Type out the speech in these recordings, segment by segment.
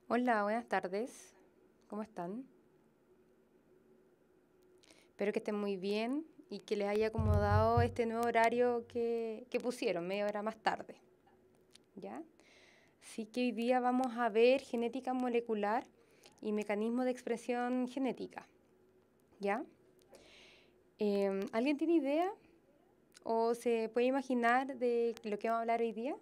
Hola, buenas tardes. ¿Cómo están? Espero que estén muy bien y que les haya acomodado este nuevo horario que pusieron, media hora más tarde. ¿Ya? Así que hoy día vamos a ver genética molecular y mecanismos de expresión genética. ¿Ya? ¿Alguien tiene idea o se puede imaginar de lo que vamos a hablar hoy día?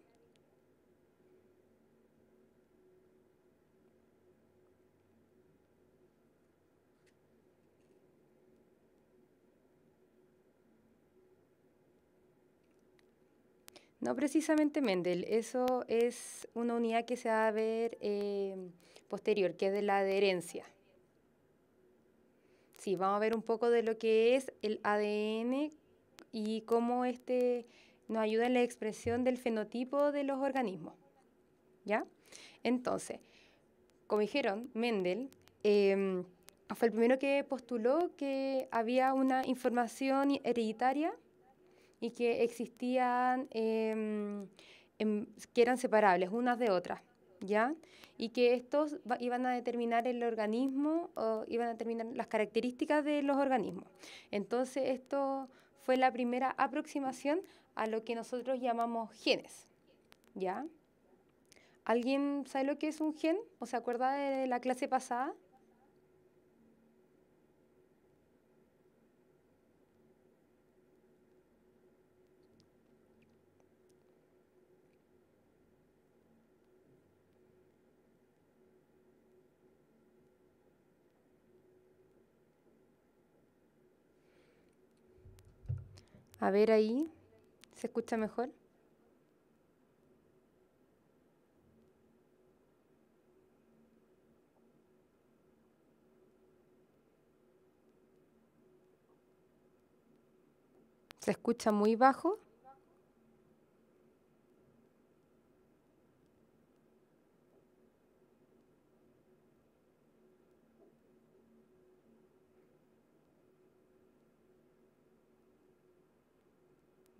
No precisamente Mendel, eso es una unidad que se va a ver posterior, que es de la adherencia. Sí, vamos a ver un poco de lo que es el ADN y cómo este nos ayuda en la expresión del fenotipo de los organismos. ¿Ya? Entonces, como dijeron, Mendel fue el primero que postuló que había una información hereditaria y que existían, que eran separables unas de otras, ¿ya? Y que estos iban a determinar el organismo o iban a determinar las características de los organismos. Entonces, esto fue la primera aproximación a lo que nosotros llamamos genes, ¿ya? ¿Alguien sabe lo que es un gen? ¿O se acuerda de la clase pasada? A ver ahí, ¿se escucha mejor? ¿Se escucha muy bajo?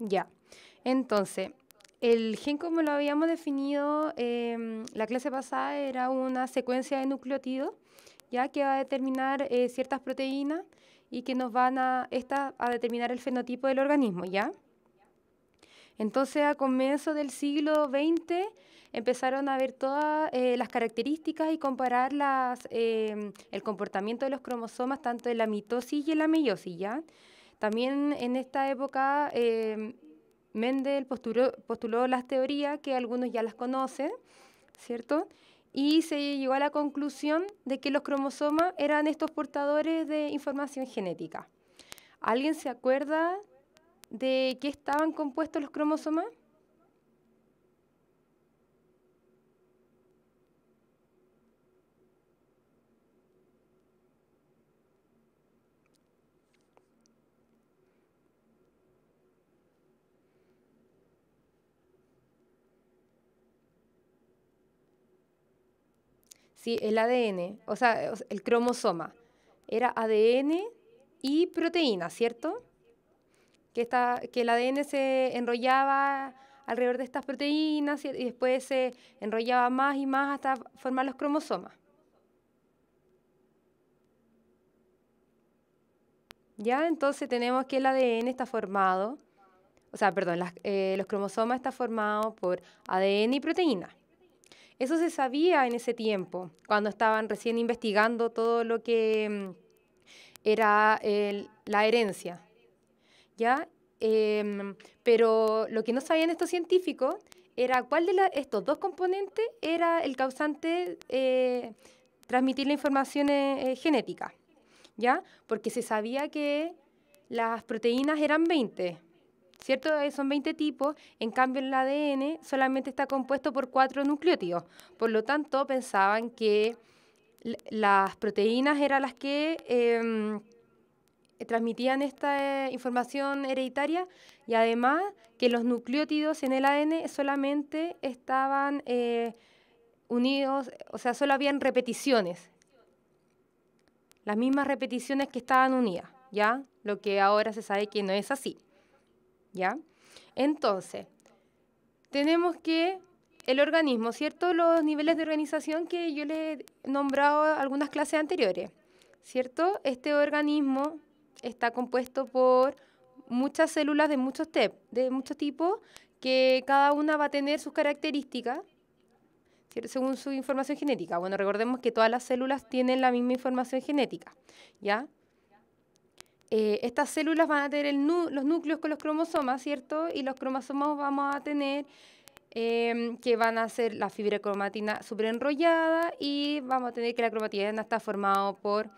Ya. Entonces, el gen como lo habíamos definido la clase pasada era una secuencia de nucleótidos, ya que va a determinar ciertas proteínas y que nos van a determinar el fenotipo del organismo, ¿ya? Entonces, a comienzos del siglo XX empezaron a ver todas las características y comparar el comportamiento de los cromosomas tanto en la mitosis y en la meiosis, ¿ya? También en esta época Mendel postuló las teorías que algunos ya las conocen, ¿cierto? Y se llegó a la conclusión de que los cromosomas eran estos portadores de información genética. ¿Alguien se acuerda de qué estaban compuestos los cromosomas? Sí, el ADN, o sea, el cromosoma. Era ADN y proteína, ¿cierto? Que el ADN se enrollaba alrededor de estas proteínas y después se enrollaba más y más hasta formar los cromosomas. ¿Ya? Entonces tenemos que el ADN está formado, o sea, perdón, los cromosomas están formados por ADN y proteína. Eso se sabía en ese tiempo, cuando estaban recién investigando todo lo que era la herencia, ¿ya? Pero lo que no sabían estos científicos era cuál de estos dos componentes era el causante transmitir la información genética, ¿ya? Porque se sabía que las proteínas eran 20, ¿cierto? Son 20 tipos, en cambio el ADN solamente está compuesto por 4 nucleótidos. Por lo tanto, pensaban que las proteínas eran las que transmitían esta información hereditaria y además que los nucleótidos en el ADN solamente estaban unidos, o sea, solo habían repeticiones, las mismas repeticiones que estaban unidas, ¿ya? Lo que ahora se sabe que no es así, ¿ya? Entonces, tenemos que el organismo, ¿cierto? Los niveles de organización que yo le he nombrado algunas clases anteriores, ¿cierto? Este organismo está compuesto por muchas células de de muchos tipos, que cada una va a tener sus características, ¿cierto? Según su información genética. Bueno, recordemos que todas las células tienen la misma información genética, ¿ya? Estas células van a tener los núcleos con los cromosomas, ¿cierto? Y los cromosomas vamos a tener que van a ser la fibra cromatina súper enrollada, y vamos a tener que la cromatina está formada por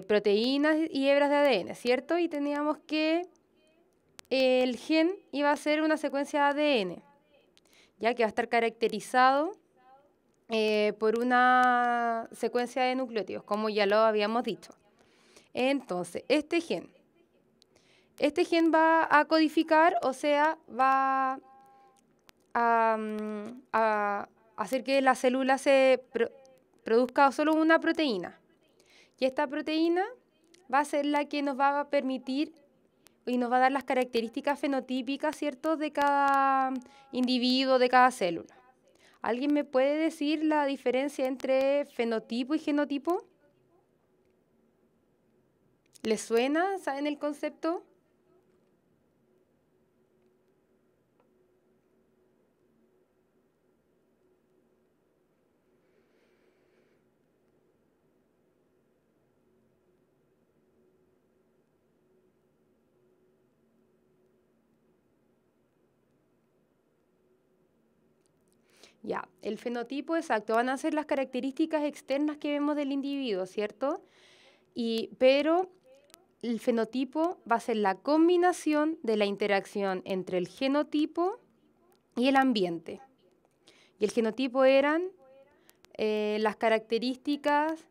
proteínas y hebras de ADN, ¿cierto? Y teníamos que el gen iba a ser una secuencia de ADN, ya que va a estar caracterizado por una secuencia de nucleótidos, como ya lo habíamos dicho. Entonces, este gen va a codificar, o sea, va a hacer que la célula produzca solo una proteína. Y esta proteína va a ser la que nos va a permitir y nos va a dar las características fenotípicas, ¿cierto?, de cada individuo, de cada célula. ¿Alguien me puede decir la diferencia entre fenotipo y genotipo? ¿Les suena? ¿Saben el concepto? Ya, el fenotipo, exacto, van a ser las características externas que vemos del individuo, ¿cierto? Pero el fenotipo va a ser la combinación de la interacción entre el genotipo y el ambiente. Y el genotipo eran las características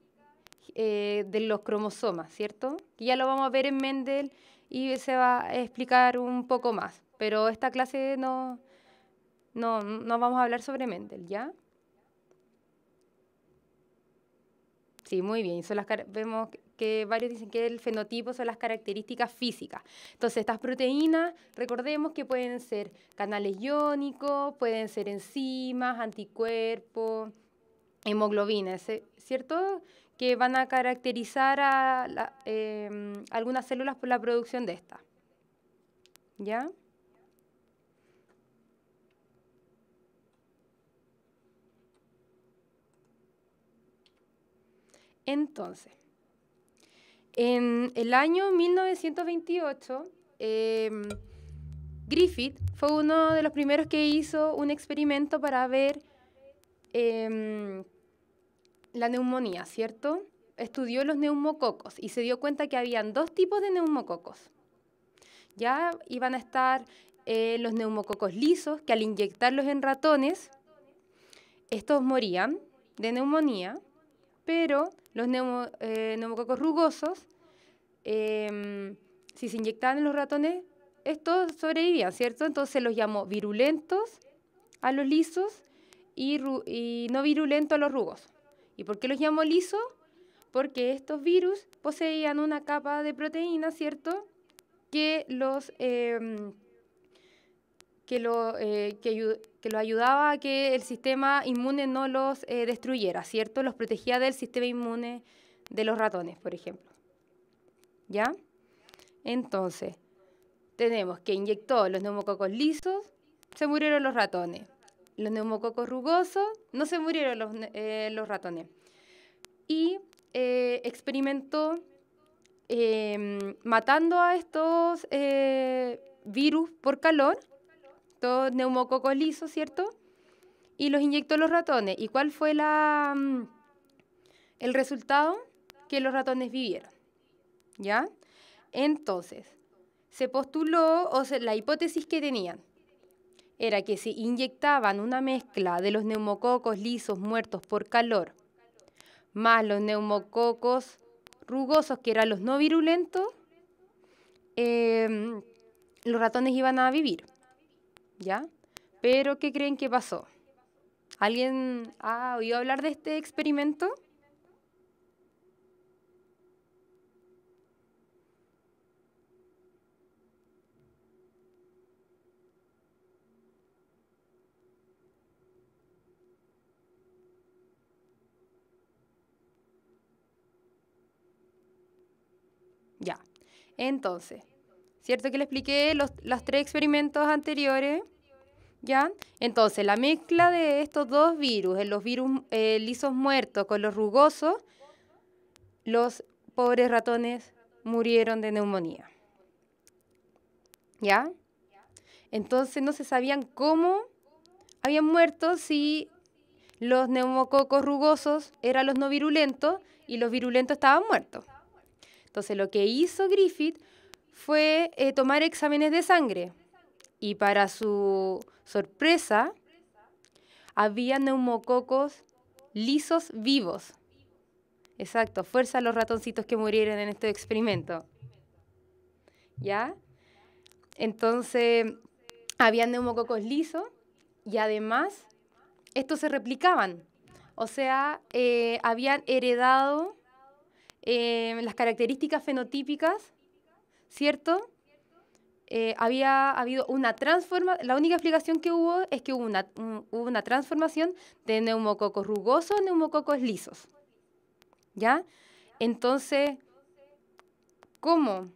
de los cromosomas, ¿cierto? Que ya lo vamos a ver en Mendel y se va a explicar un poco más. Pero esta clase no vamos a hablar sobre Mendel, ¿ya? Sí, muy bien. Vemos que varios dicen que el fenotipo son las características físicas. Entonces, estas proteínas, recordemos que pueden ser canales iónicos, pueden ser enzimas, anticuerpos, hemoglobinas, ¿cierto? Que van a caracterizar a algunas células por la producción de estas. ¿Ya? Entonces, en el año 1928, Griffith fue uno de los primeros que hizo un experimento para ver la neumonía, ¿cierto? Estudió los neumococos y se dio cuenta que habían dos tipos de neumococos. Ya iban a estar los neumococos lisos, que al inyectarlos en ratones, estos morían de neumonía, pero los neumococos rugosos, si se inyectaban en los ratones, estos sobrevivían, ¿cierto? Entonces los llamó virulentos a los lisos y no virulentos a los rugosos. ¿Y por qué los llamó lisos? Porque estos virus poseían una capa de proteína, ¿cierto?, que los ayudaba a que el sistema inmune no los destruyera, ¿cierto? Los protegía del sistema inmune de los ratones, por ejemplo. ¿Ya? Entonces, tenemos que inyectó los neumococos lisos, se murieron los ratones. Los neumococos rugosos, no se murieron los ratones. Y experimentó matando a estos virus por calor, todos neumococos lisos, ¿cierto? Y los inyectó a los ratones. ¿Y cuál fue el resultado? Que los ratones vivieron, ¿ya? Entonces, se postuló, o sea, la hipótesis que tenían era que si inyectaban una mezcla de los neumococos lisos muertos por calor más los neumococos rugosos, que eran los no virulentos, los ratones iban a vivir, ¿ya? Pero, ¿qué creen que pasó? ¿Alguien ha oído hablar de este experimento? Ya. Entonces, ¿cierto que le expliqué los tres experimentos anteriores? ¿Ya? Entonces, la mezcla de estos dos virus, los virus lisos muertos con los rugosos, los pobres ratones murieron de neumonía. ¿Ya? Entonces, no se sabían cómo habían muerto si los neumococos rugosos eran los no virulentos y los virulentos estaban muertos. Entonces, lo que hizo Griffith fue tomar exámenes de sangre y para su sorpresa, había neumococos lisos vivos. Exacto, fuerza a los ratoncitos que murieron en este experimento. ¿Ya? Entonces, había neumococos lisos y además estos se replicaban. O sea, habían heredado las características fenotípicas, ¿cierto? Había habido una transformación, la única explicación que hubo es que hubo una transformación de neumococos rugosos a neumococos lisos. ¿Ya? Entonces, ¿cómo?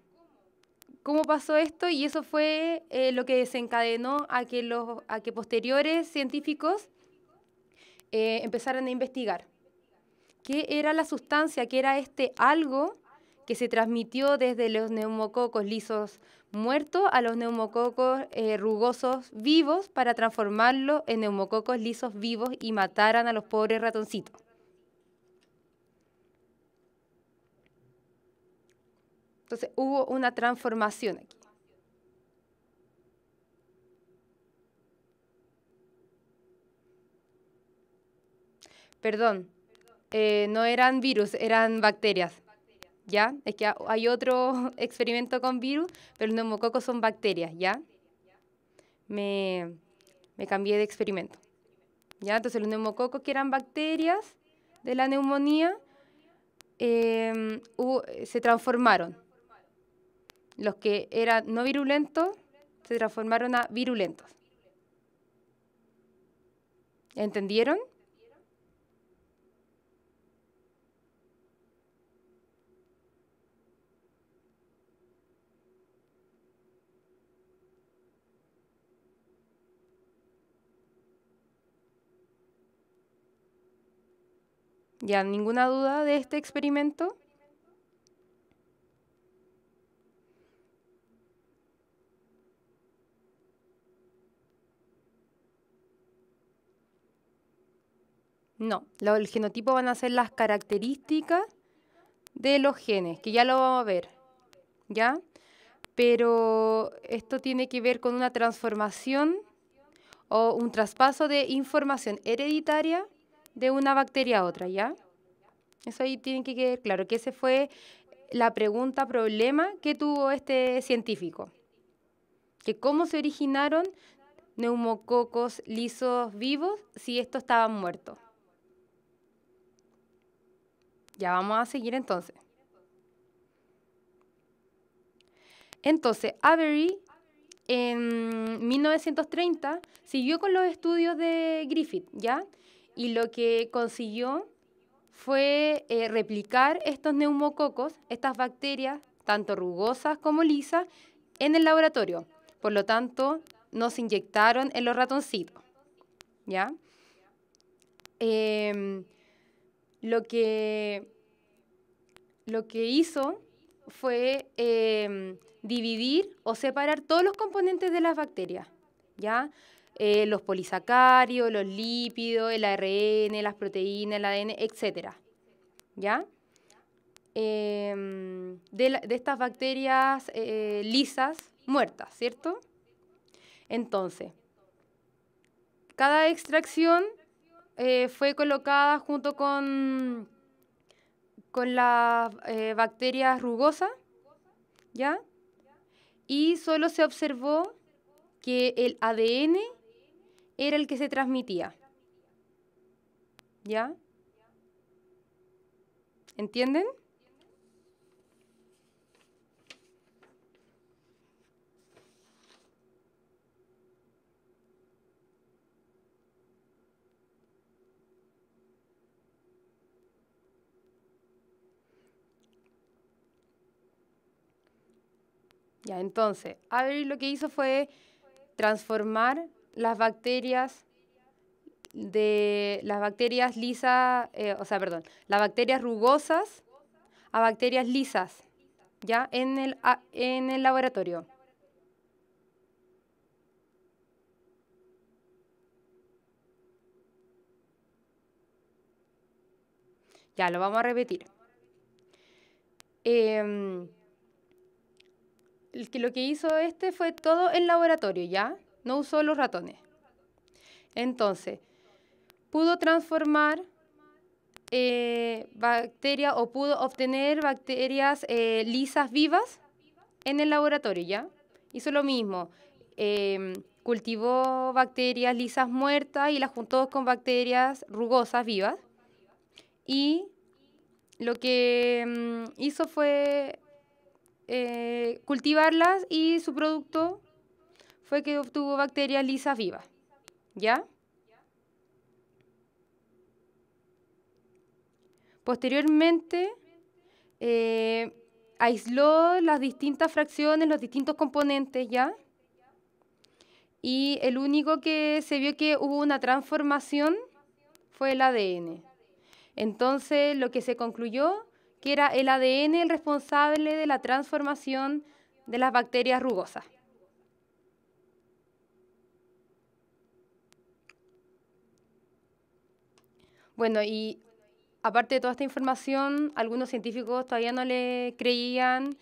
¿Cómo pasó esto? Y eso fue lo que desencadenó a que posteriores científicos empezaran a investigar. ¿Qué era la sustancia? ¿Qué era este algo que se transmitió desde los neumococos lisos muertos a los neumococos rugosos vivos para transformarlos en neumococos lisos vivos y mataran a los pobres ratoncitos? Entonces hubo una transformación aquí. Perdón, no eran virus, eran bacterias. ¿Ya? Es que hay otro experimento con virus, pero los neumococos son bacterias, ¿ya? Me cambié de experimento. ¿Ya? Entonces los neumococos que eran bacterias de la neumonía se transformaron. Los que eran no virulentos se transformaron a virulentos. ¿Entendieron? ¿Ya ninguna duda de este experimento? No, el genotipo van a ser las características de los genes, que ya lo vamos a ver, ¿ya? Pero esto tiene que ver con una transformación o un traspaso de información hereditaria de una bacteria a otra, ¿ya? Eso ahí tiene que quedar claro, que esa fue la pregunta, problema que tuvo este científico. Que cómo se originaron neumococos lisos vivos si estos estaban muertos. Ya vamos a seguir entonces. Entonces, Avery en 1930 siguió con los estudios de Griffith, ¿ya? Y lo que consiguió fue replicar estos neumococos, estas bacterias, tanto rugosas como lisas, en el laboratorio. Por lo tanto, nos inyectaron en los ratoncitos, ¿ya? Lo que hizo fue dividir o separar todos los componentes de las bacterias, ¿ya? Los polisacáridos, los lípidos, el ARN, las proteínas, el ADN, etcétera, ¿ya? De estas bacterias lisas muertas, ¿cierto? Entonces, cada extracción fue colocada junto con las bacterias rugosas, ¿ya? Y solo se observó que el ADN era el que se transmitía, ¿ya? ¿Entienden? Ya, entonces, Avery lo que hizo fue transformar las bacterias lisas, las bacterias rugosas a bacterias lisas, ya, en el laboratorio. Ya, lo vamos a repetir. Lo que hizo fue todo en laboratorio, ¿ya? No usó los ratones. Entonces, pudo transformar bacterias o pudo obtener bacterias lisas vivas en el laboratorio, ¿ya? Hizo lo mismo. Cultivó bacterias lisas muertas y las juntó con bacterias rugosas vivas. Y lo que hizo fue cultivarlas y su producto fue que obtuvo bacterias lisas vivas, ¿ya? Posteriormente, aisló las distintas fracciones, los distintos componentes, ¿ya? Y el único que se vio que hubo una transformación fue el ADN. Entonces, lo que se concluyó que era el ADN el responsable de la transformación de las bacterias rugosas. Bueno, y aparte de toda esta información, algunos científicos todavía no le creían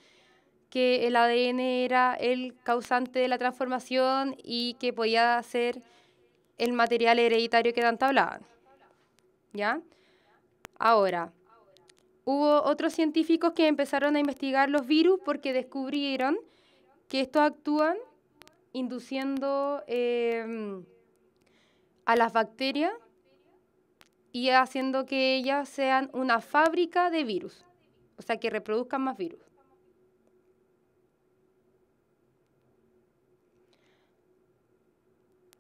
que el ADN era el causante de la transformación y que podía ser el material hereditario que tanto hablaban. ¿Ya? Ahora, hubo otros científicos que empezaron a investigar los virus porque descubrieron que estos actúan induciendo a las bacterias y haciendo que ellas sean una fábrica de virus, o sea, que reproduzcan más virus.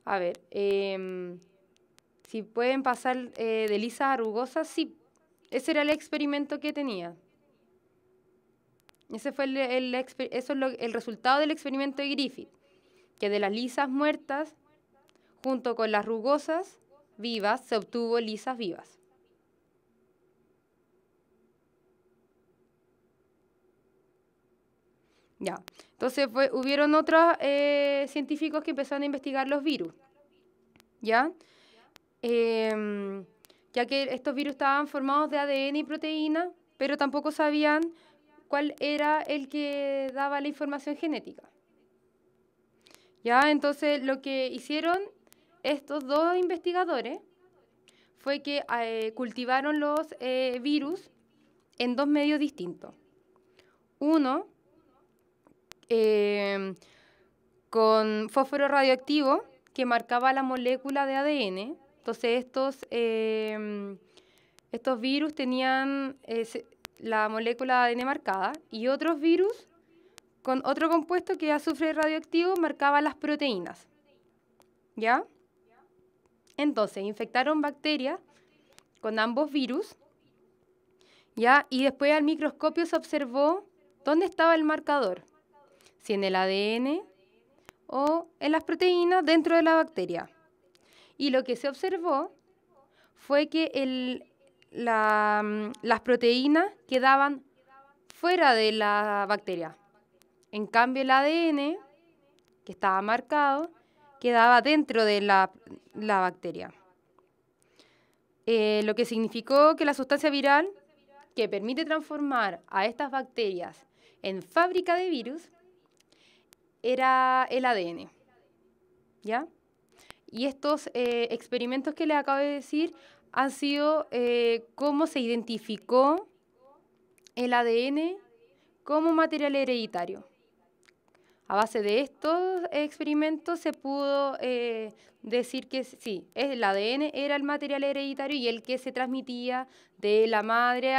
A ver, si pueden pasar de lisas a rugosas, sí. Ese era el experimento que tenía. Ese fue el resultado del experimento de Griffith, que de las lisas muertas, junto con las rugosas vivas, se obtuvo lisas vivas. Ya. Entonces hubieron otros científicos que empezaron a investigar los virus. ¿Ya? Ya que estos virus estaban formados de ADN y proteína, pero tampoco sabían cuál era el que daba la información genética. ¿Ya? Entonces, lo que hicieron estos dos investigadores fue que cultivaron los virus en dos medios distintos. Uno, con fósforo radioactivo, que marcaba la molécula de ADN. Entonces, estos virus tenían la molécula de ADN marcada y otros virus con otro compuesto que azufre radioactivo marcaba las proteínas. ¿Ya? Entonces, infectaron bacterias con ambos virus, ¿ya? Y después al microscopio se observó dónde estaba el marcador, si en el ADN o en las proteínas dentro de la bacteria. Y lo que se observó fue que las proteínas quedaban fuera de la bacteria. En cambio, el ADN, que estaba marcado, quedaba dentro de la bacteria. Lo que significó que la sustancia viral que permite transformar a estas bacterias en fábrica de virus era el ADN. ¿Ya? Y estos experimentos que les acabo de decir han sido cómo se identificó el ADN como material hereditario. A base de estos experimentos se pudo decir que sí, el ADN era el material hereditario y el que se transmitía de la madre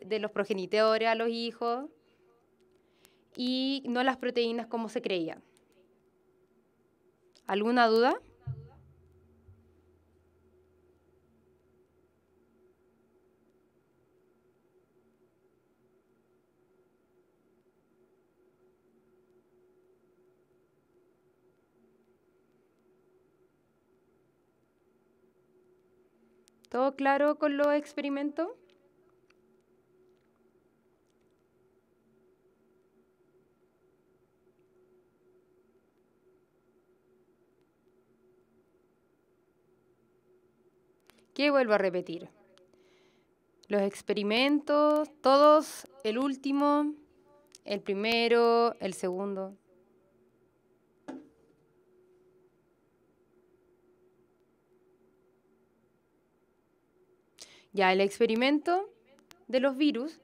de los progenitores a los hijos y no las proteínas como se creía. ¿Alguna duda? ¿Todo claro con los experimentos? ¿Qué vuelvo a repetir? Los experimentos, todos, el último, el primero, el segundo. Ya, el experimento de los virus,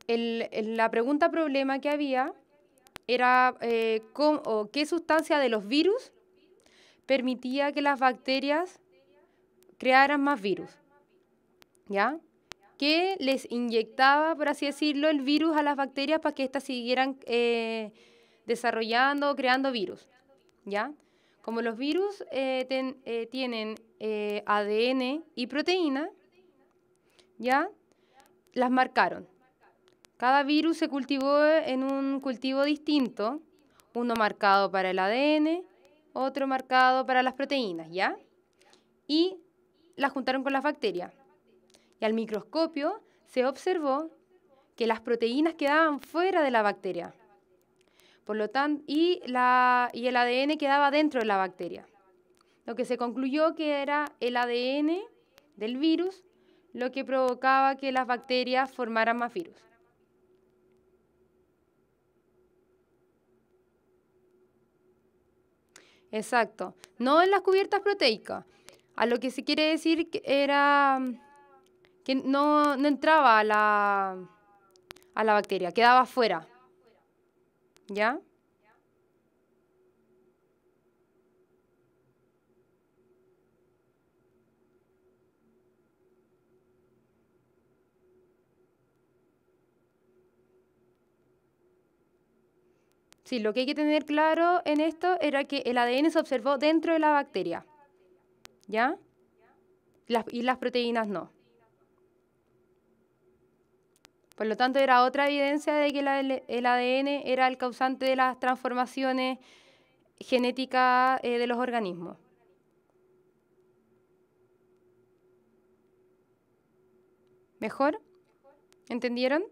la pregunta problema que había era qué sustancia de los virus permitía que las bacterias crearan más virus, ¿ya? ¿Qué les inyectaba, por así decirlo, el virus a las bacterias para que éstas siguieran desarrollando o creando virus, ¿ya? Como los virus tienen ADN y proteína, ¿ya? Las marcaron. Cada virus se cultivó en un cultivo distinto, uno marcado para el ADN, otro marcado para las proteínas, ¿ya? Y las juntaron con las bacterias. Y al microscopio se observó que las proteínas quedaban fuera de la bacteria. Por lo tanto, y el ADN quedaba dentro de la bacteria. Lo que se concluyó que era el ADN del virus lo que provocaba que las bacterias formaran más virus. Exacto. No en las cubiertas proteicas. A lo que se quiere decir que era que no entraba a la bacteria, quedaba fuera. ¿Ya? Sí, lo que hay que tener claro en esto era que el ADN se observó dentro de la bacteria. ¿Ya? Y las proteínas no. Por lo tanto, era otra evidencia de que el ADN era el causante de las transformaciones genéticas de los organismos. ¿Mejor? ¿Entendieron?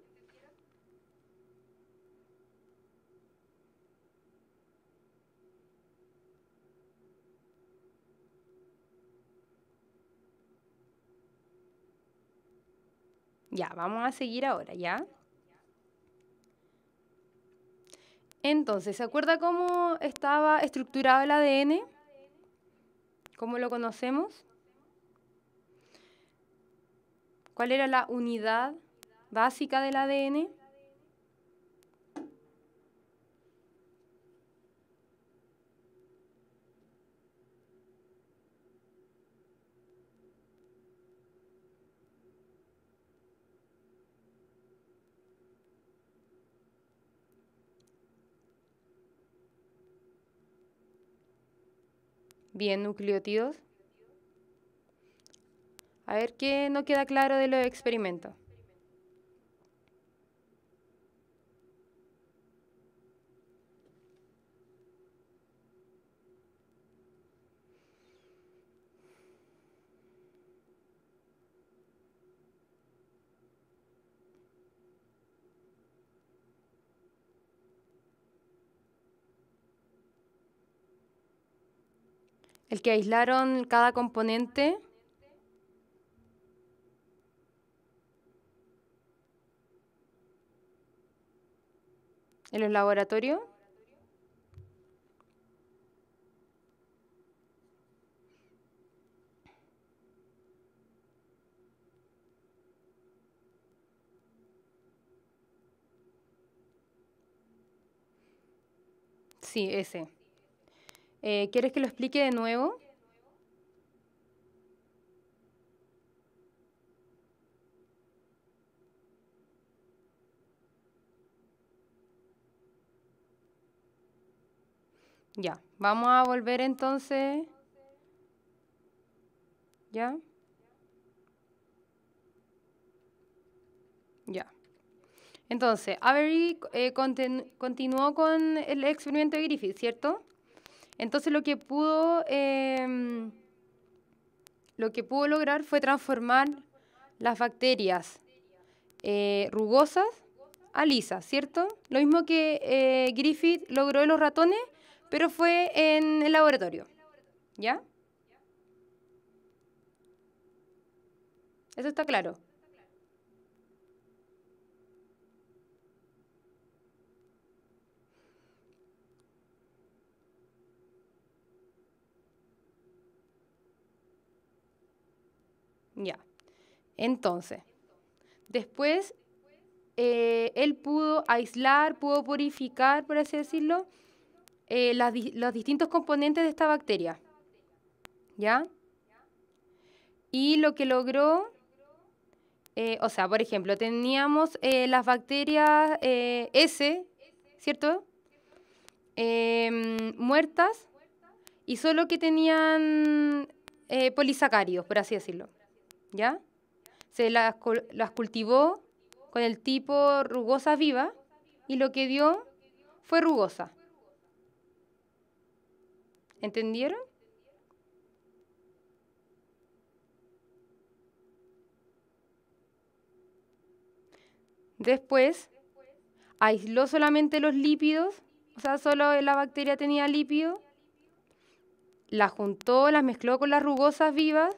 Ya, vamos a seguir ahora, ¿ya? Entonces, ¿se acuerda cómo estaba estructurado el ADN? ¿Cómo lo conocemos? ¿Cuál era la unidad básica del ADN? Bien, nucleótidos. A ver qué no queda claro de los experimentos. El que aislaron cada componente. ¿En los laboratorios? Sí, ese. ¿Quieres que lo explique de nuevo? Ya, vamos a volver entonces. ¿Ya? Ya. Entonces, Avery continuó con el experimento de Griffith, ¿cierto? Entonces lo que pudo lograr fue transformar las bacterias rugosas a lisas, ¿cierto? Lo mismo que Griffith logró en los ratones, pero fue en el laboratorio, ¿ya? Eso está claro. Ya. Entonces, después él pudo aislar, pudo purificar, por así decirlo, los distintos componentes de esta bacteria, ¿ya? Y lo que logró, o sea, por ejemplo, teníamos las bacterias S, ¿cierto? Muertas y solo que tenían polisacáridos, por así decirlo, ¿ya? Las cultivó con el tipo rugosa viva y lo que dio fue rugosa. ¿Entendieron? Después aisló solamente los lípidos, o sea, solo la bacteria tenía lípido, las juntó, las mezcló con las rugosas vivas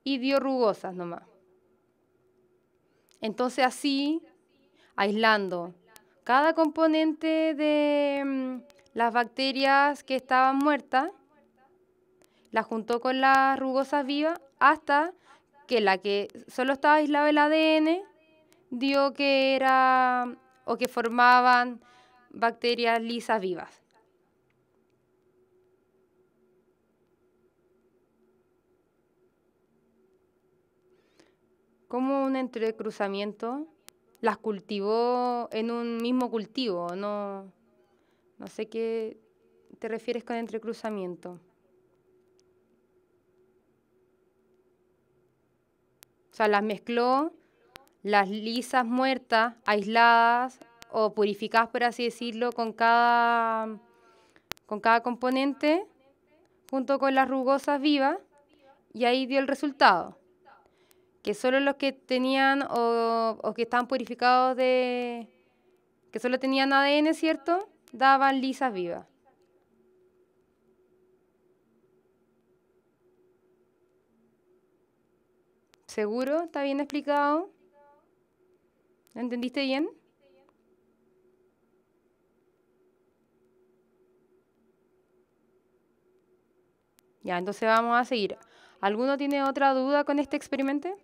y dio rugosas nomás. Entonces así, aislando cada componente de las bacterias que estaban muertas, las juntó con las rugosas vivas hasta que la que solo estaba aislado el ADN dio que era o que formaban bacterias lisas vivas. Como un entrecruzamiento, las cultivó en un mismo cultivo, no sé qué te refieres con entrecruzamiento. O sea, las mezcló, las lisas muertas, aisladas o purificadas, por así decirlo, con cada componente, junto con las rugosas vivas, y ahí dio el resultado. Que solo los que tenían o que estaban purificados que solo tenían ADN, ¿cierto? Daban lisas vivas. ¿Seguro? ¿Está bien explicado? ¿Entendiste bien? Ya, entonces vamos a seguir. ¿Alguno tiene otra duda con este experimento?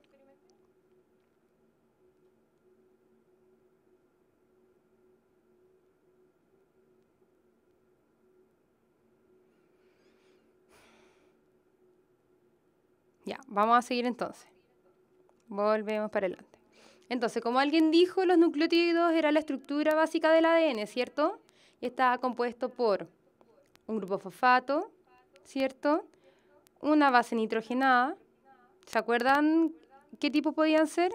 Ya, vamos a seguir entonces. Volvemos para adelante. Entonces, como alguien dijo, los nucleótidos era la estructura básica del ADN, ¿cierto? Y estaba compuesto por un grupo fosfato, ¿cierto? Una base nitrogenada. ¿Se acuerdan qué tipo podían ser?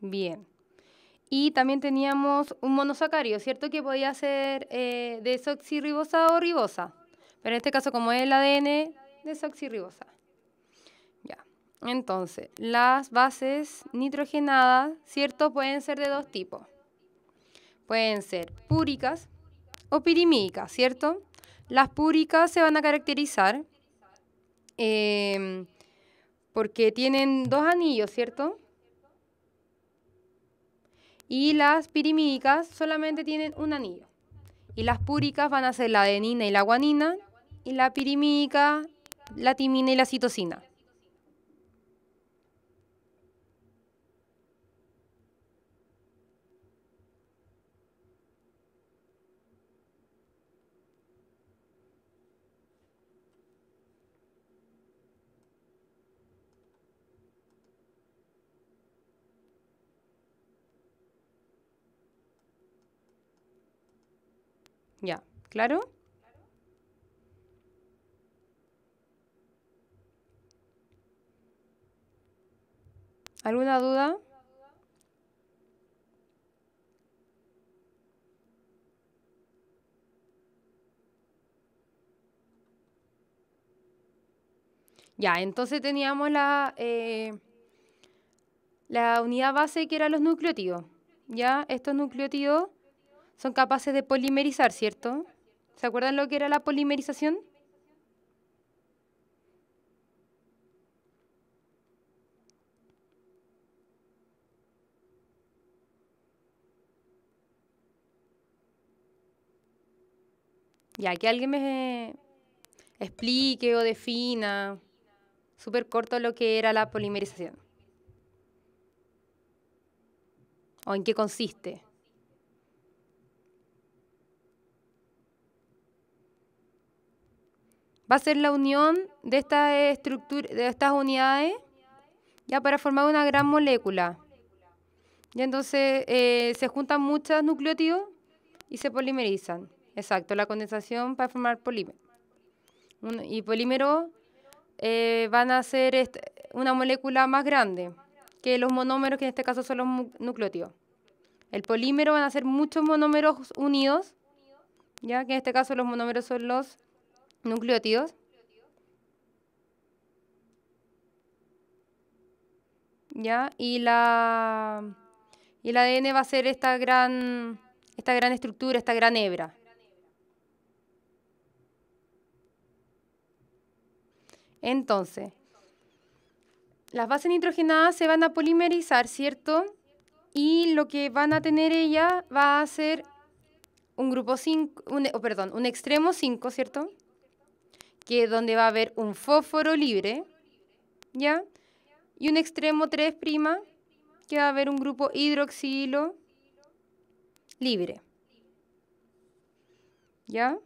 Bien. Y también teníamos un monosacárido, ¿cierto? Que podía ser desoxirribosa o ribosa. Pero en este caso, como es el ADN, desoxirribosa. Ya. Entonces, las bases nitrogenadas, ¿cierto? Pueden ser de dos tipos. Pueden ser púricas o pirimídicas, ¿cierto? Las púricas se van a caracterizar porque tienen dos anillos, ¿cierto? Y las pirimídicas solamente tienen un anillo. Y las púricas van a ser la adenina y la guanina, y la pirimídica, la timina y la citosina. Ya, ¿claro? ¿Alguna duda? Ya, entonces teníamos la unidad base que eran los nucleótidos. Ya, estos nucleótidos son capaces de polimerizar, ¿cierto? ¿Se acuerdan lo que era la polimerización? Ya, que alguien me explique o defina súper corto lo que era la polimerización. ¿O en qué consiste? Va a ser la unión de estas de estas unidades ya para formar una gran molécula. Y entonces se juntan muchos nucleótidos y se polimerizan. Exacto, la condensación para formar polímero. Y polímeros van a ser una molécula más grande que los monómeros, que en este caso son los nucleótidos. El polímero van a ser muchos monómeros unidos, ya que en este caso los monómeros son los nucleótidos. ¿Ya? Y el ADN va a ser esta gran estructura, esta gran hebra. Entonces, las bases nitrogenadas se van a polimerizar, ¿cierto? Y lo que van a tener ellas va a ser un grupo 5, un extremo 5, ¿cierto? Que es donde va a haber un fósforo libre, ¿ya? Y un extremo 3', que va a haber un grupo hidroxilo libre. ¿Ya?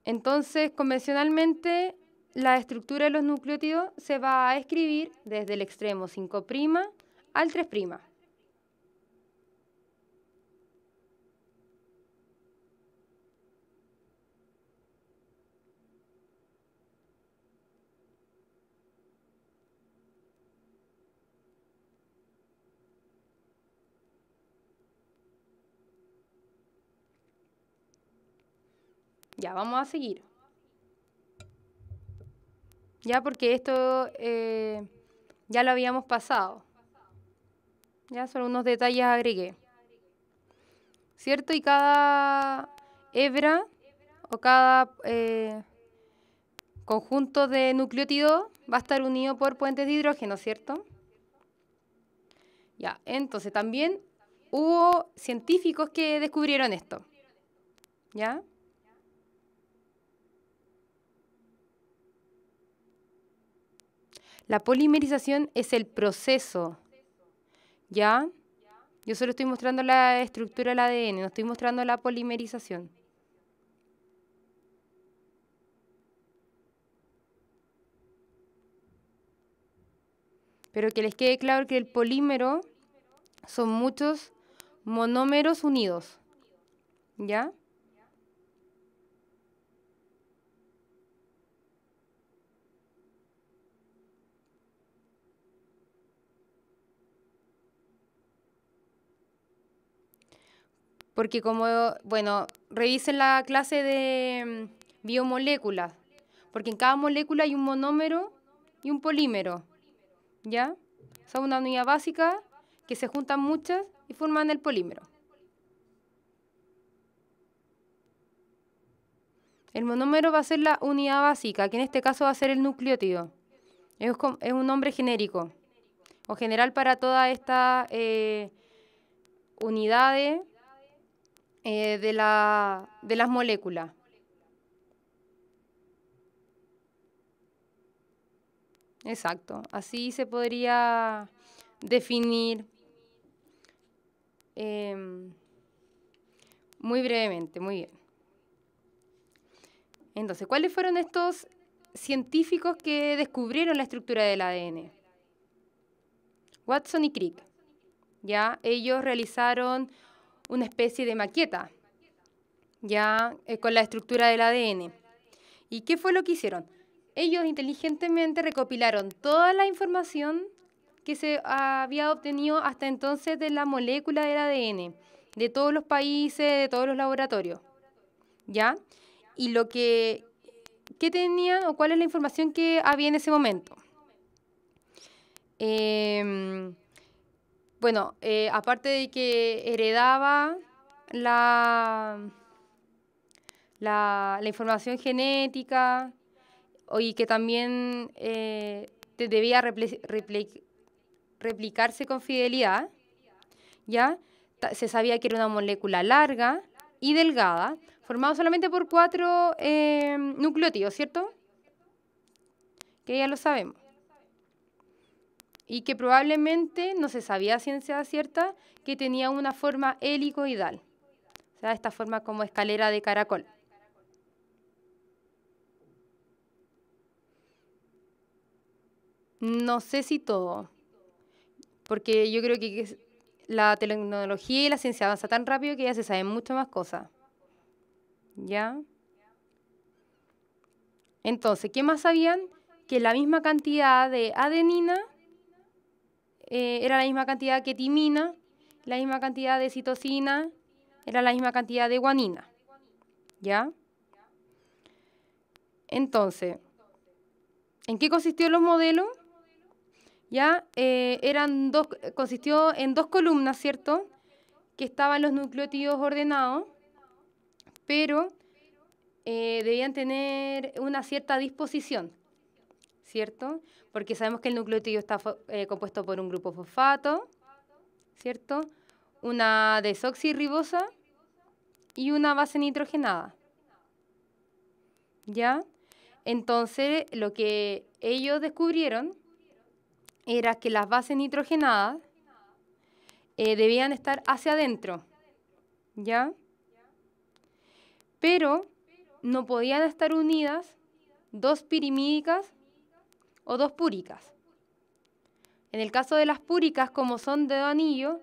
Entonces, convencionalmente, la estructura de los nucleótidos se va a escribir desde el extremo 5' al 3'. Ya, vamos a seguir. Ya, porque esto ya lo habíamos pasado. Ya, solo unos detalles agregué. ¿Cierto? Y cada hebra o cada conjunto de nucleótidos va a estar unido por puentes de hidrógeno, ¿cierto? Ya, entonces también hubo científicos que descubrieron esto. ¿Ya? La polimerización es el proceso, ¿ya? Yo solo estoy mostrando la estructura del ADN, no estoy mostrando la polimerización. Pero que les quede claro que el polímero son muchos monómeros unidos, ¿ya? Porque como, bueno, revisen la clase de biomoléculas, porque en cada molécula hay un monómero y un polímero, ¿ya? Son una unidad básica que se juntan muchas y forman el polímero. El monómero va a ser la unidad básica, que en este caso va a ser el nucleótido. Es un nombre genérico o general para todas estas unidades de las moléculas. Exacto. Así se podría definir muy brevemente. Muy bien. Entonces, ¿cuáles fueron estos científicos que descubrieron la estructura del ADN? Watson y Crick. Ya, ellos realizaron una especie de maqueta, ya con la estructura del ADN. ¿Y qué fue lo que hicieron? Ellos inteligentemente recopilaron toda la información que se había obtenido hasta entonces de la molécula del ADN, de todos los países, de todos los laboratorios, ¿ya? Y lo que, ¿qué tenían o cuál es la información que había en ese momento? Bueno, aparte de que heredaba la información genética y que también debía replicarse con fidelidad, ¿ya? Se sabía que era una molécula larga y delgada, formada solamente por 4 nucleótidos, ¿cierto? Que ya lo sabemos. Y que probablemente, no se sabía a ciencia cierta, que tenía una forma helicoidal. O sea, esta forma como escalera de caracol. No sé si todo, porque yo creo que la tecnología y la ciencia avanza tan rápido que ya se saben mucho más cosas. ¿Ya? Entonces, ¿qué más sabían? Que la misma cantidad de adenina era la misma cantidad que timina, la misma cantidad de citosina, era la misma cantidad de guanina. ¿Ya? Entonces, ¿en qué consistió los modelos? Ya consistió en 2 columnas, ¿cierto? Que estaban los nucleótidos ordenados, pero debían tener una cierta disposición, ¿cierto? Porque sabemos que el nucleótido está compuesto por un grupo fosfato, ¿cierto? Una desoxirribosa y una base nitrogenada. ¿Ya? Entonces, lo que ellos descubrieron era que las bases nitrogenadas debían estar hacia adentro, ¿ya? Pero no podían estar unidas 2 pirimídicas o 2 púricas. En el caso de las púricas, como son de anillo,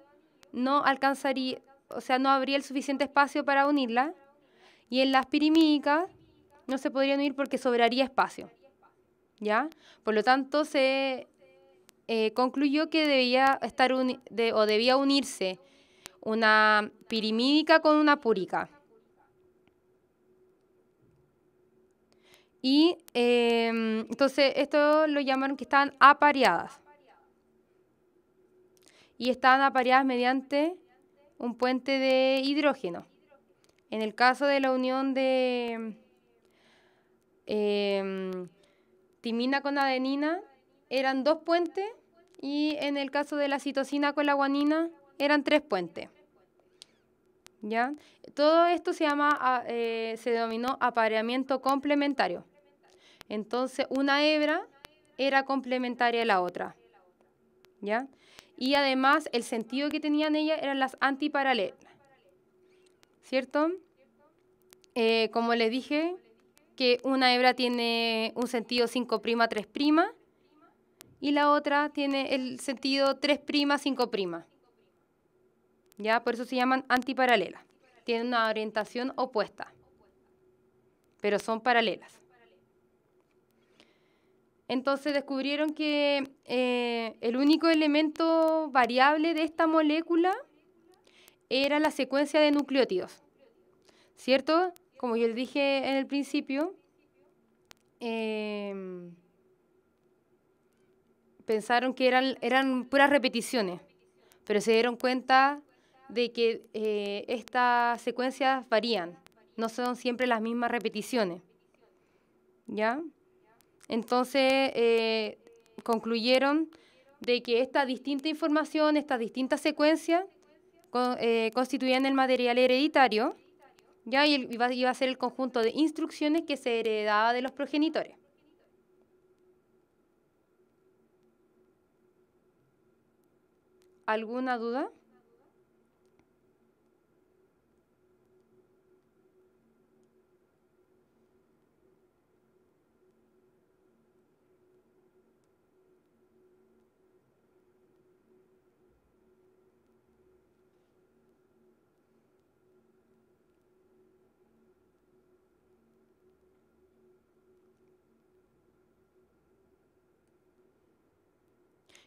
no alcanzaría, o sea, no habría el suficiente espacio para unirlas, y en las pirimídicas no se podrían unir porque sobraría espacio, ¿ya? Por lo tanto, se concluyó que debía estar o debía unirse una pirimídica con una púrica. Y entonces esto lo llamaron que estaban apareadas. Y estaban apareadas mediante un puente de hidrógeno. En el caso de la unión de timina con adenina eran 2 puentes, y en el caso de la citosina con la guanina eran 3 puentes. ¿Ya? Todo esto se denominó apareamiento complementario. Entonces, una hebra era complementaria a la otra, ¿ya? Y además, el sentido que tenían ellas eran las antiparalelas, ¿cierto? Como les dije, que una hebra tiene un sentido 5', 3', y la otra tiene el sentido 3', 5'. ¿Ya? Por eso se llaman antiparalelas. Tienen una orientación opuesta, pero son paralelas. Entonces descubrieron que el único elemento variable de esta molécula era la secuencia de nucleótidos, ¿cierto? Como yo les dije en el principio, pensaron que eran puras repeticiones, pero se dieron cuenta de que estas secuencias varían, no son siempre las mismas repeticiones, ¿ya? Entonces concluyeron de que esta distinta información, estas distintas secuencias constituían el material hereditario, ¿ya? Y iba a ser el conjunto de instrucciones que se heredaba de los progenitores. ¿Alguna duda?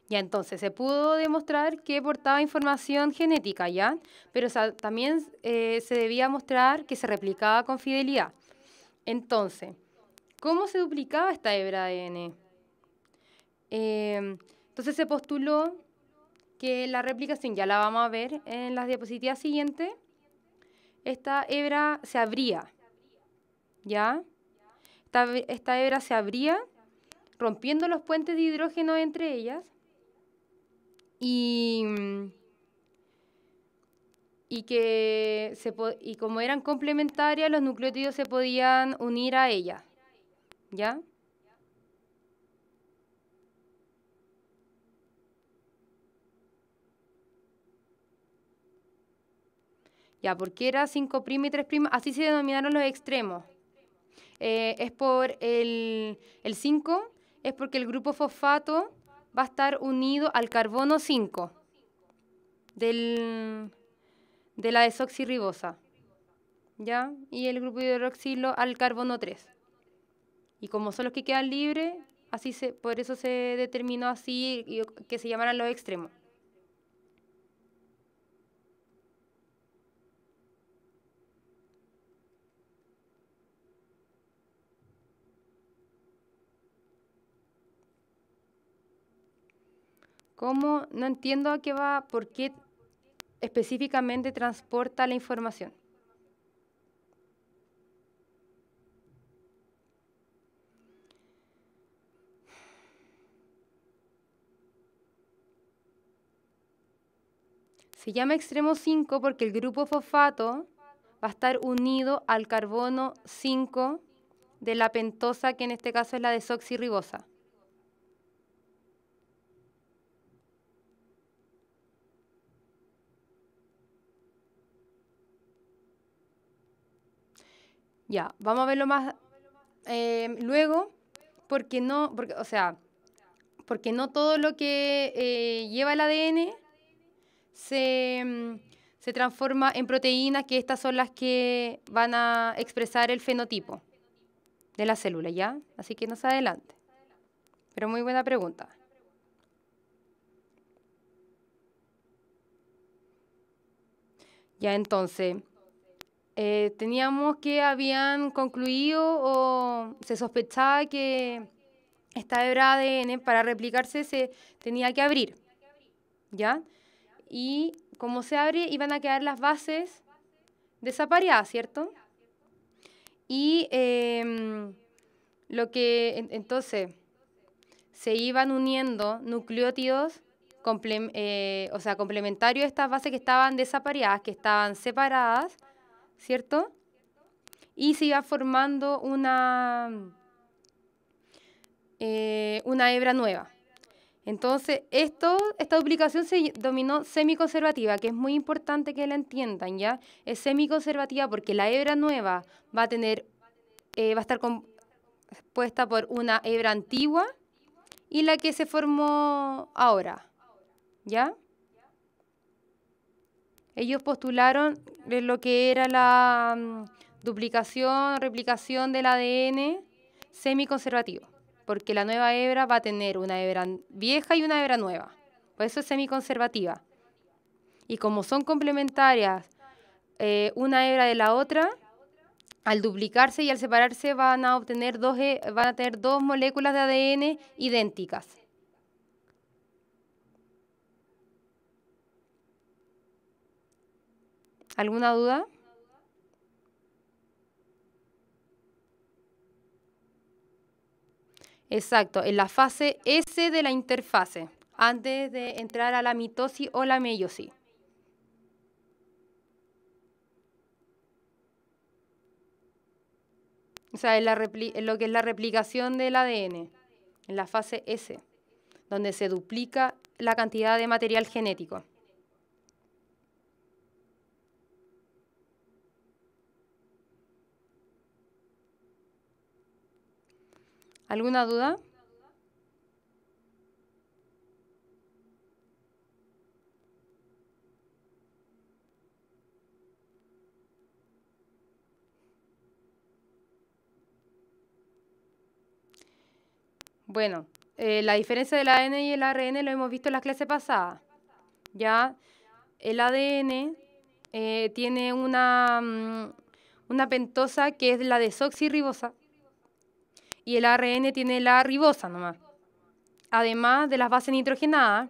Ya, entonces, se pudo demostrar que portaba información genética, ¿ya? Pero también se debía mostrar que se replicaba con fidelidad. Entonces, ¿cómo se duplicaba esta hebra de ADN? Entonces se postuló que la replicación, ya la vamos a ver en las diapositivas siguientes, esta hebra se abría, ¿ya? Esta hebra se abría rompiendo los puentes de hidrógeno entre ellas y como eran complementarias, los nucleótidos se podían unir a ellas, ¿ya? Ya, porque era 5' y 3', así se denominaron los extremos. Es por el 5, es porque el grupo fosfato va a estar unido al carbono 5 de la desoxirribosa, ¿ya? Y el grupo hidroxilo al carbono 3. Y como son los que quedan libres, por eso se determinó así que se llamaran los extremos. ¿Cómo? No entiendo a qué va, por qué específicamente transporta la información. Se llama extremo 5 porque el grupo fosfato va a estar unido al carbono 5 de la pentosa, que en este caso es la desoxirribosa. Ya, vamos a verlo más luego, porque no todo lo que lleva el ADN se transforma en proteínas, que estas son las que van a expresar el fenotipo de la célula, ¿ya? Así que no se adelante. Pero muy buena pregunta. Ya, entonces, teníamos que habían concluido o se sospechaba que esta hebra ADN para replicarse se tenía que abrir, ¿ya? Y como se abre, iban a quedar las bases desapareadas, ¿cierto? Y entonces se iban uniendo nucleótidos complementarios a estas bases que estaban desapareadas, que estaban separadas, ¿cierto? Y se iba formando una hebra nueva. Entonces, esta duplicación se denominó semiconservativa, que es muy importante que la entiendan, ¿ya? Es semiconservativa porque la hebra nueva va a estar compuesta por una hebra antigua y la que se formó ahora, ¿ya? Ellos postularon lo que era la duplicación, replicación del ADN semiconservativo, porque la nueva hebra va a tener una hebra vieja y una hebra nueva. Por eso es semiconservativa. Y como son complementarias una hebra de la otra, al duplicarse y al separarse van a tener dos moléculas de ADN idénticas. ¿Alguna duda? Exacto, en la fase S de la interfase, antes de entrar a la mitosis o la meiosis. O sea, en lo que es la replicación del ADN, en la fase S, donde se duplica la cantidad de material genético. ¿Alguna duda? Bueno, La diferencia del ADN y el ARN lo hemos visto en las clases pasadas. Ya el ADN tiene una pentosa que es la desoxirribosa y el ARN tiene la ribosa nomás. Además de las bases nitrogenadas,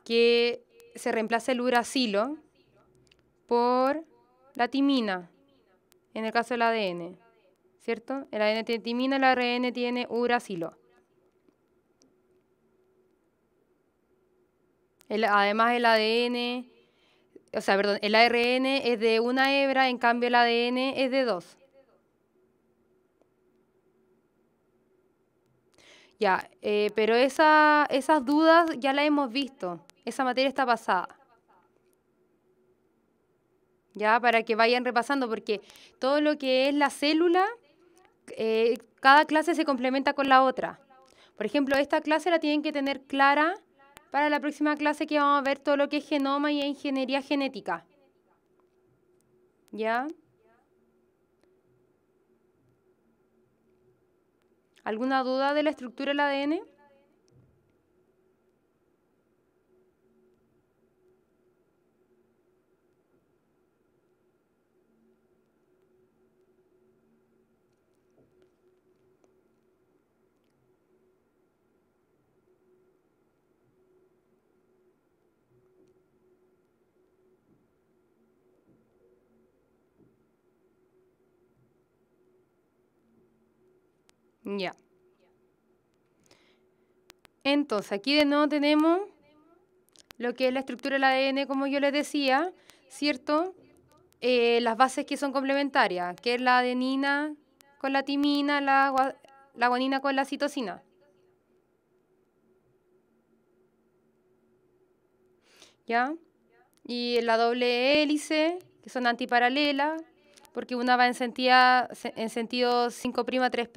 que se reemplaza el uracilo por la timina, en el caso del ADN, ¿cierto? El ADN tiene timina, el ARN tiene uracilo. Además el ADN, o sea, perdón, el ARN es de una hebra, en cambio el ADN es de dos. Ya, pero esas dudas ya las hemos visto. Esa materia está pasada. Ya, para que vayan repasando, porque todo lo que es la célula, cada clase se complementa con la otra. Por ejemplo, esta clase la tienen que tener clara para la próxima clase que vamos a ver todo lo que es genoma y ingeniería genética. ¿Ya? ¿Alguna duda de la estructura del ADN? Ya. Entonces, aquí de nuevo tenemos lo que es la estructura del ADN, como yo les decía, ¿cierto? Las bases que son complementarias, que es la adenina con la timina, la guanina con la citosina. ¿Ya? Y la doble hélice, que son antiparalelas, porque una va en sentido 5' 3'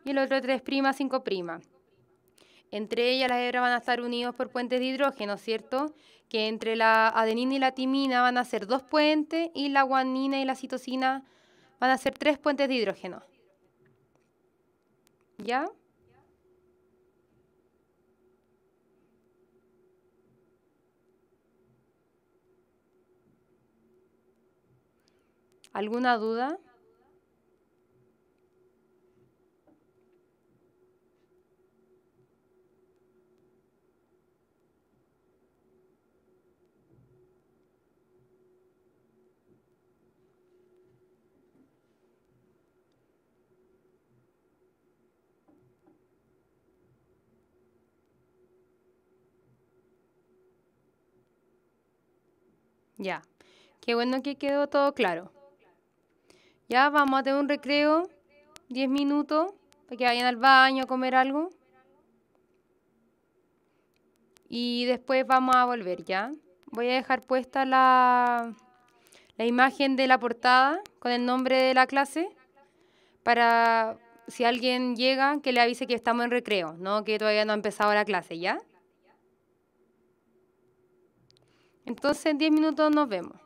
y el otro 3' 5'. Entre ellas las hebras van a estar unidos por puentes de hidrógeno, ¿cierto? Que entre la adenina y la timina van a ser 2 puentes y la guanina y la citosina van a ser 3 puentes de hidrógeno. ¿Ya? ¿Alguna duda? Ya. Qué bueno que quedó todo claro. Ya vamos a tener un recreo, 10 minutos, para que vayan al baño a comer algo. Y después vamos a volver, ¿ya? Voy a dejar puesta la imagen de la portada con el nombre de la clase para si alguien llega que le avise que estamos en recreo, no que todavía no ha empezado la clase, ¿ya? Entonces en 10 minutos nos vemos.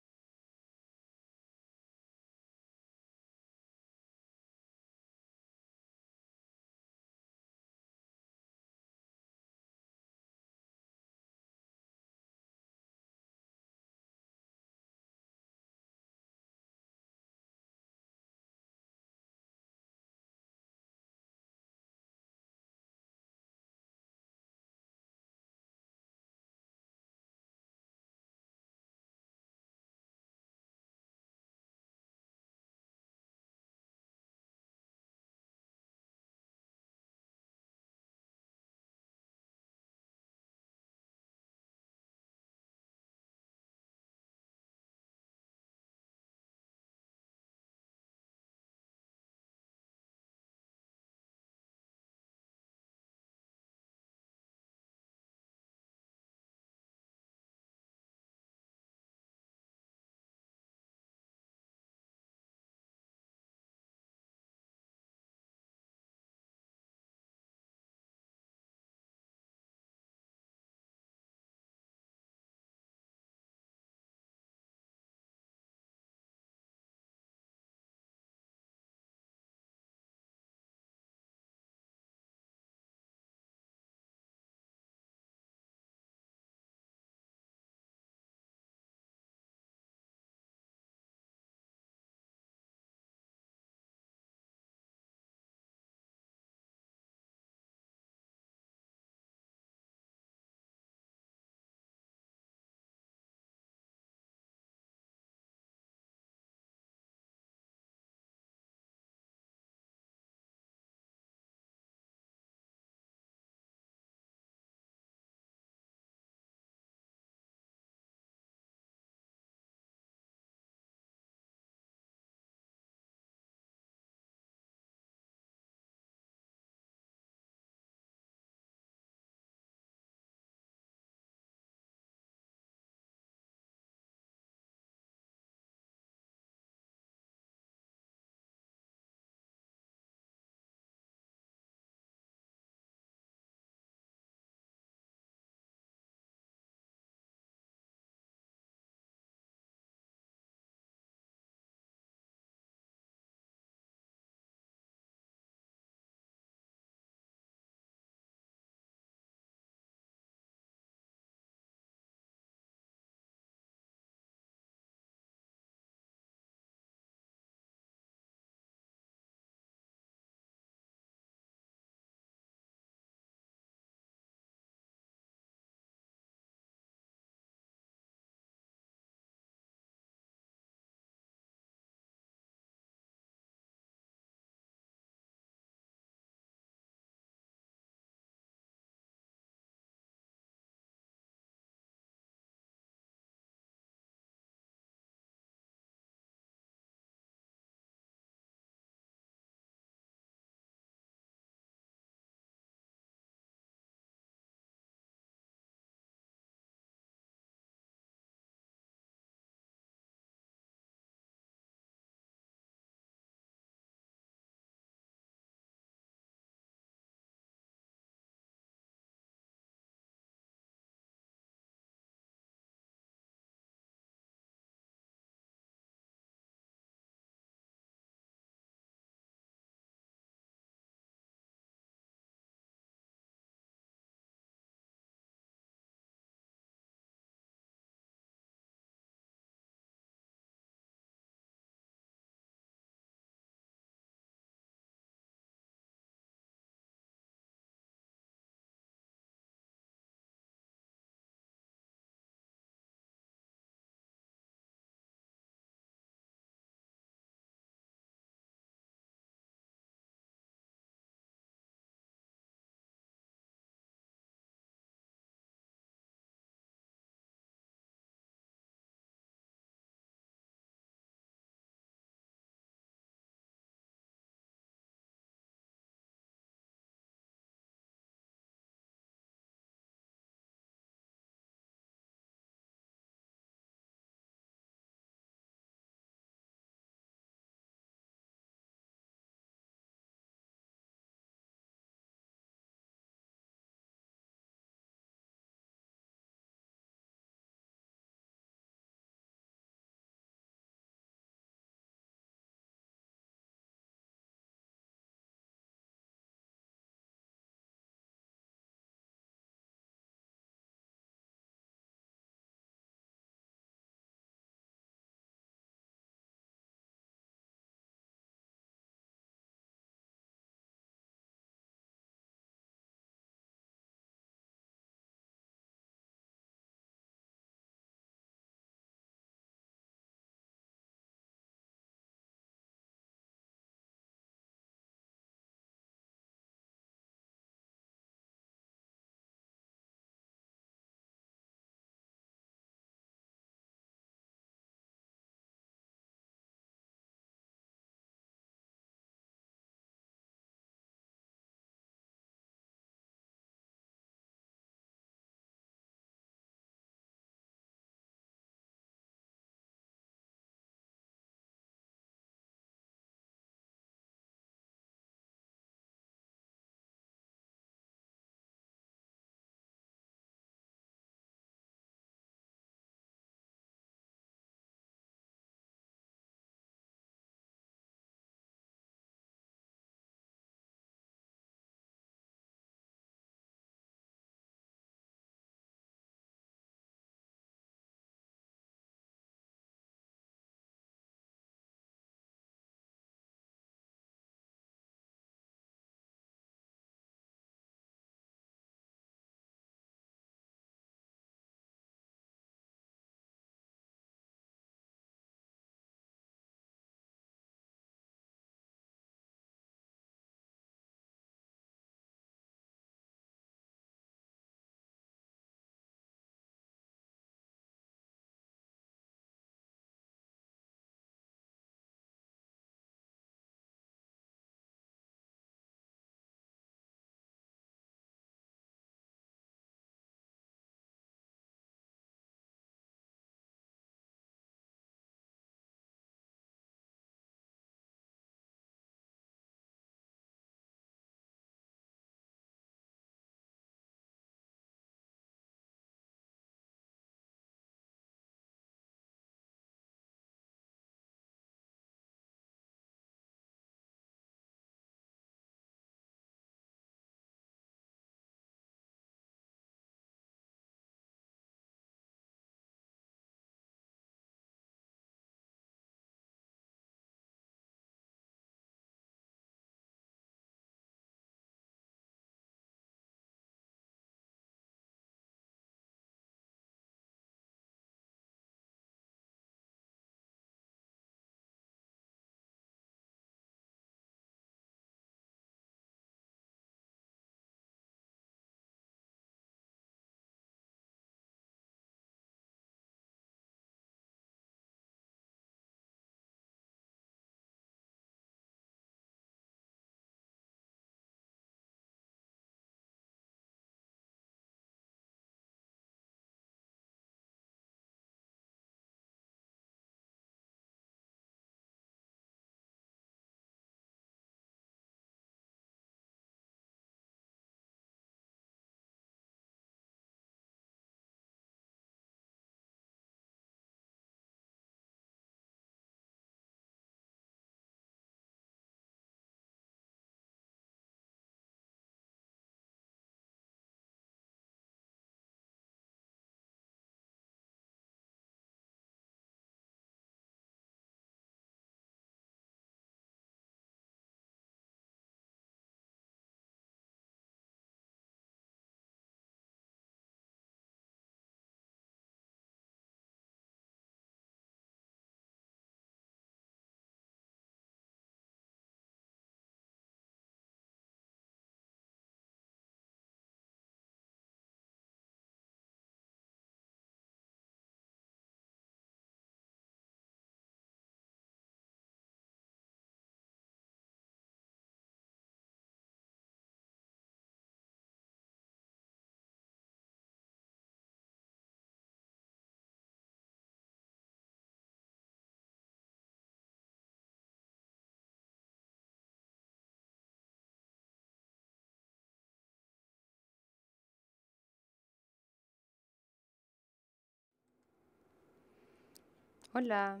Hola,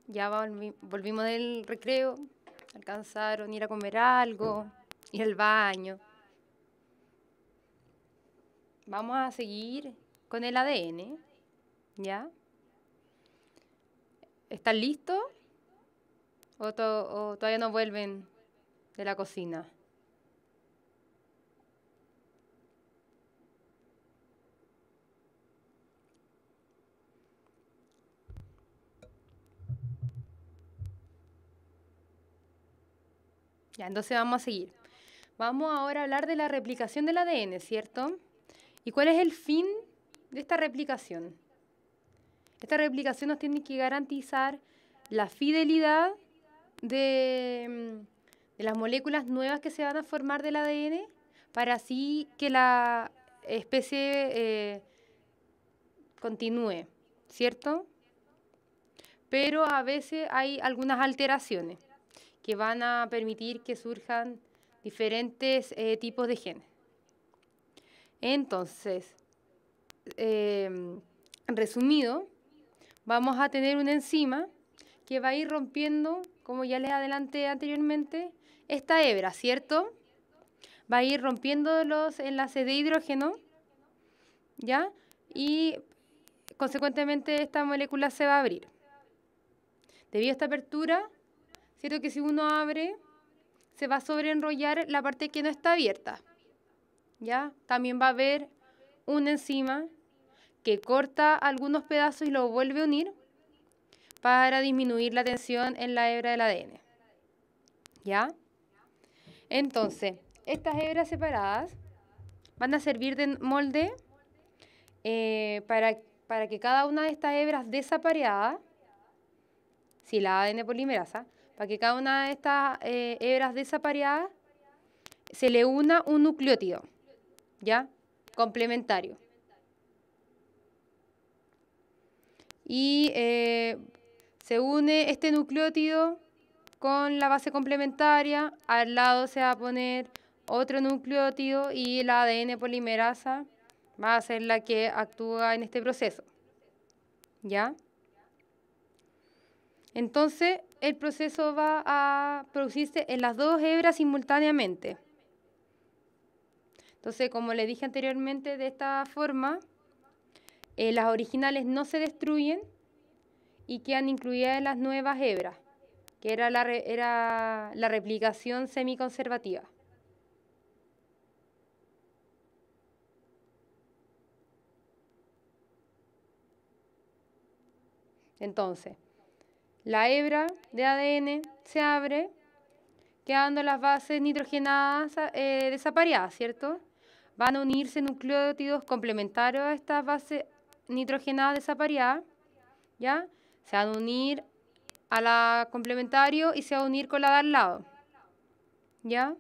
ya volvimos del recreo, alcanzaron ir a comer algo, ir al baño. Vamos a seguir con el ADN, ¿ya? ¿Están listos o todavía no vuelven de la cocina? Ya, entonces vamos a seguir. Vamos ahora a hablar de la replicación del ADN, ¿cierto? ¿Y cuál es el fin de esta replicación? Esta replicación nos tiene que garantizar la fidelidad de las moléculas nuevas que se van a formar del ADN para así que la especie continúe, ¿cierto? Pero a veces hay algunas alteraciones que van a permitir que surjan diferentes tipos de genes. Entonces, resumido, vamos a tener una enzima que va a ir rompiendo, como ya les adelanté anteriormente, esta hebra, ¿cierto? Va a ir rompiendo los enlaces de hidrógeno, ¿ya? Y consecuentemente esta molécula se va a abrir. Debido a esta apertura, ¿cierto? Que si uno abre, se va a sobreenrollar la parte que no está abierta, ¿ya? También va a haber una enzima que corta algunos pedazos y los vuelve a unir para disminuir la tensión en la hebra del ADN, ¿ya? Entonces, estas hebras separadas van a servir de molde para que cada una de estas hebras desapareadas, si la ADN polimerasa, para que cada una de estas hebras desapareadas se le una un nucleótido, ¿ya? Complementario. Y se une este nucleótido con la base complementaria, al lado se va a poner otro nucleótido y la ADN polimerasa va a ser la que actúa en este proceso, ¿ya? Entonces, el proceso va a producirse en las dos hebras simultáneamente. Entonces, como les dije anteriormente, de esta forma, las originales no se destruyen y quedan incluidas en las nuevas hebras, que era la replicación semiconservativa. Entonces, la hebra de ADN se abre, quedando las bases nitrogenadas desapareadas, ¿cierto? Van a unirse nucleótidos complementarios a estas bases nitrogenadas desapareadas, ¿ya? Se van a unir a la complementario y se va a unir con la de al lado, ¿ya?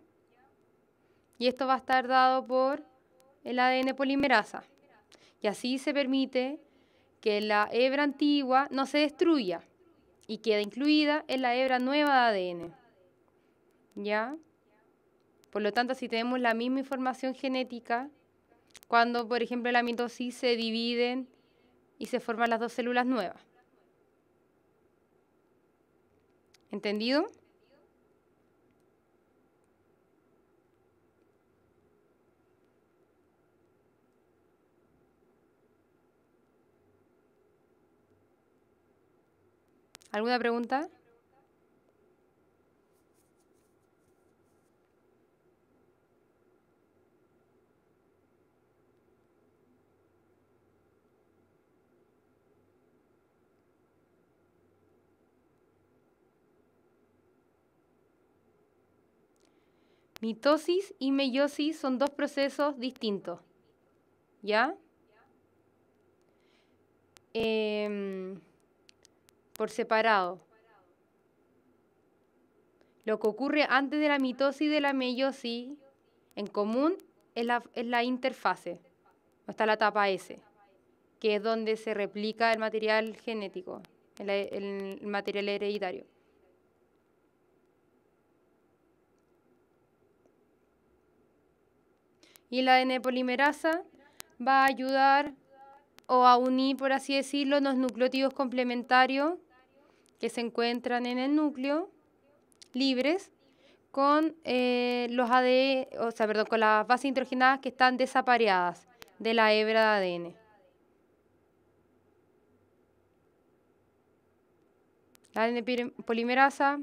Y esto va a estar dado por el ADN polimerasa. Y así se permite que la hebra antigua no se destruya y queda incluida en la hebra nueva de ADN, ¿ya? Por lo tanto, si tenemos la misma información genética, cuando, por ejemplo, la mitosis se dividen y se forman las dos células nuevas. ¿Entendido? ¿Alguna pregunta? Mitosis y meiosis son dos procesos distintos, ¿ya? Por separado. Lo que ocurre antes de la mitosis y de la meiosis, en común, es la interfase. Está la etapa S, que es donde se replica el material genético, el material hereditario. Y la ADN polimerasa va a ayudar o a unir, por así decirlo, los nucleótidos complementarios que se encuentran en el núcleo libres con los o sea, perdón, con las bases nitrogenadas que están desapareadas de la hebra de ADN. La ADN polimerasa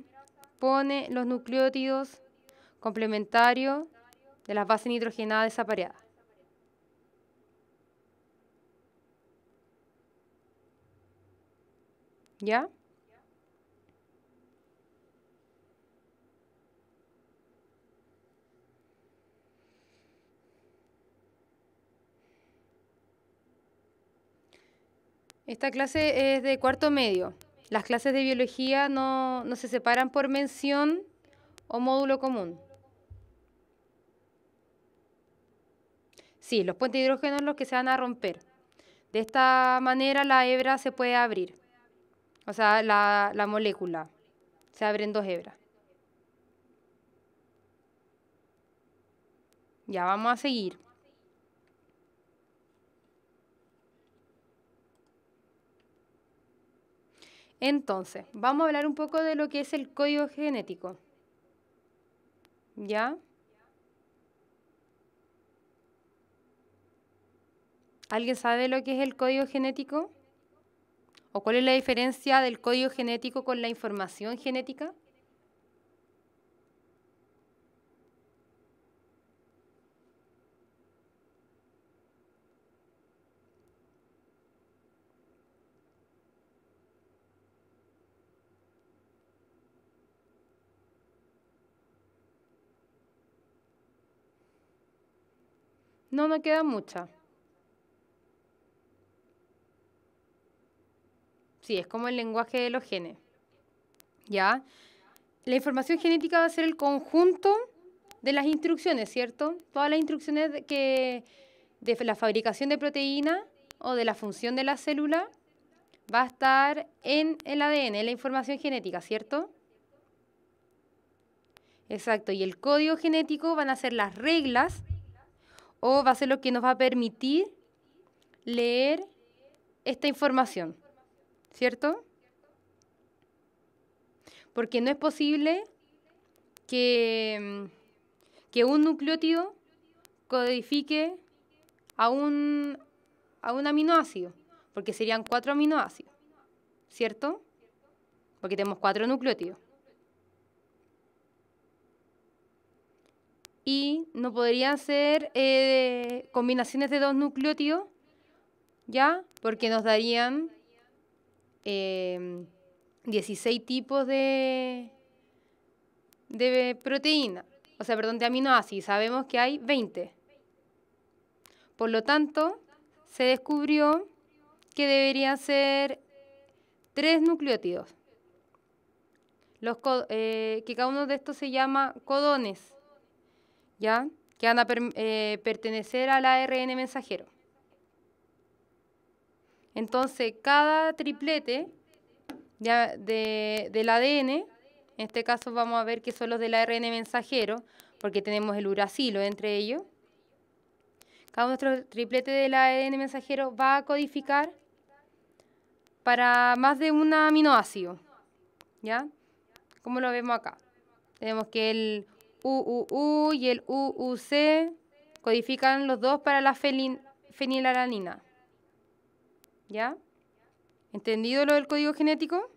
pone los nucleótidos complementarios de las bases nitrogenadas desapareadas. ¿Ya? Esta clase es de cuarto medio. Las clases de biología no se separan por mención o módulo común. Sí, los puentes de hidrógeno son los que se van a romper. De esta manera la hebra se puede abrir. O sea, la molécula se abre en dos hebras. Ya, vamos a seguir. Entonces, vamos a hablar un poco de lo que es el código genético. ¿Ya? ¿Alguien sabe lo que es el código genético? ¿O cuál es la diferencia del código genético con la información genética? No queda mucha. Sí, es como el lenguaje de los genes. ¿Ya? La información genética va a ser el conjunto de las instrucciones, ¿cierto? Todas las instrucciones de la fabricación de proteína o de la función de la célula va a estar en el ADN, en la información genética, ¿cierto? Exacto, y el código genético van a ser las reglas o va a ser lo que nos va a permitir leer esta información, ¿cierto? Porque no es posible que un nucleótido codifique a un aminoácido, porque serían 4 aminoácidos, ¿cierto? Porque tenemos 4 nucleótidos. Y no podrían ser combinaciones de 2 nucleótidos, ¿ya? Porque nos darían 16 tipos de proteína, o sea, perdón, de aminoácidos. Sabemos que hay 20. Por lo tanto, se descubrió que deberían ser 3 nucleótidos, que cada uno de estos se llama codones, ¿ya? Que van a pertenecer al ARN mensajero. Entonces, cada triplete del ADN, en este caso vamos a ver que son los del ARN mensajero, porque tenemos el uracilo entre ellos. Cada nuestro triplete del ADN mensajero va a codificar para más de un aminoácido, ¿ya? Como lo vemos acá. Tenemos que el UUU y el UUC codifican los dos para la fenilalanina. ¿Ya? ¿Entendido lo del código genético?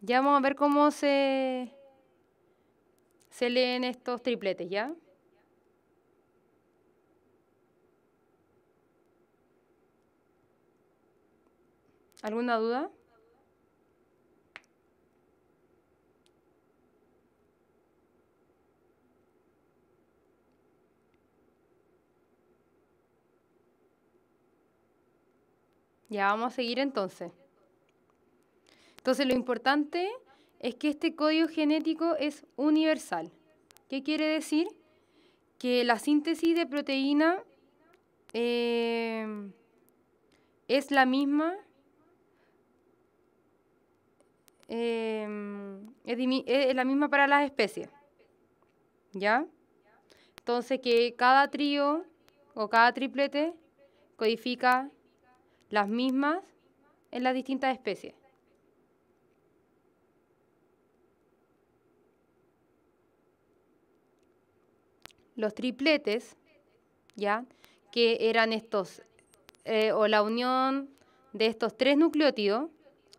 Ya vamos a ver cómo se leen estos tripletes, ¿ya? ¿Alguna duda? Ya vamos a seguir entonces. Entonces lo importante es que este código genético es universal. ¿Qué quiere decir? Que la síntesis de proteína es la misma es la misma para las especies, ¿ya? Entonces que cada trío o cada triplete codifica las mismas en las distintas especies. Los tripletes, ¿ya? Que eran estos, o la unión de estos tres nucleótidos,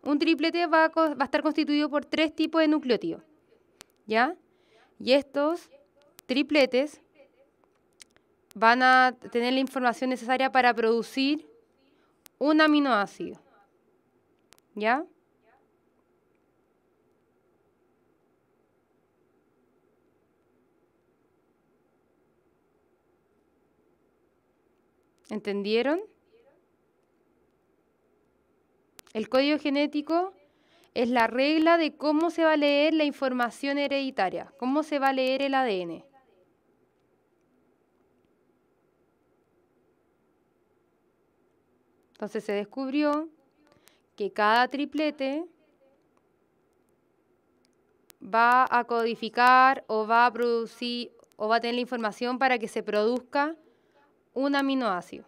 un triplete va a estar constituido por tres tipos de nucleótidos, ¿ya? Y estos tripletes van a tener la información necesaria para producir un aminoácido, ¿ya? ¿Entendieron? El código genético es la regla de cómo se va a leer la información hereditaria, cómo se va a leer el ADN. Entonces se descubrió que cada triplete va a codificar o va a producir o va a tener la información para que se produzca un aminoácido.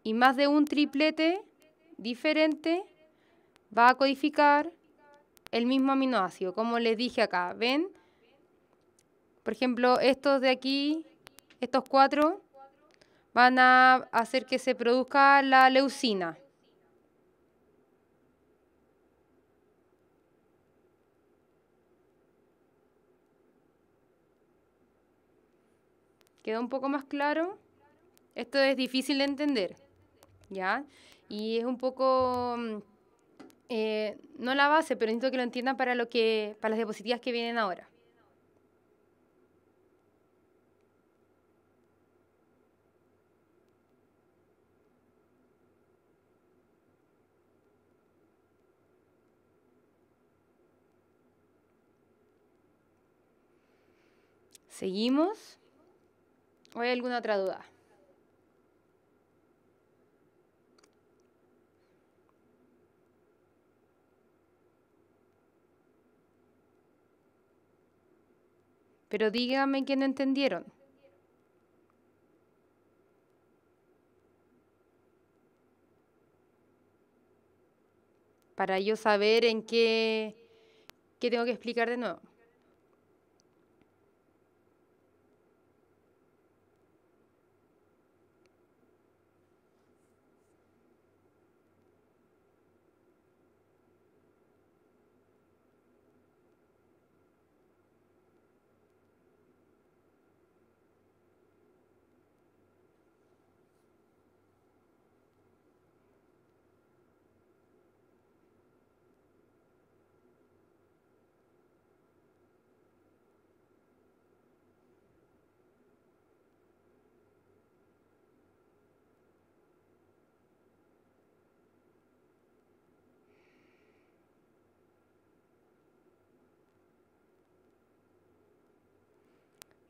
Y más de un triplete diferente va a codificar el mismo aminoácido, como les dije acá. ¿Ven? Por ejemplo, estos de aquí, estos cuatro, van a hacer que se produzca la leucina. ¿Quedó un poco más claro? Esto es difícil de entender, ¿ya? Y es un poco, no la base, pero necesito que lo entiendan para para las diapositivas que vienen ahora. ¿Seguimos? ¿O hay alguna otra duda? Pero díganme que no entendieron. Para yo saber en qué tengo que explicar de nuevo.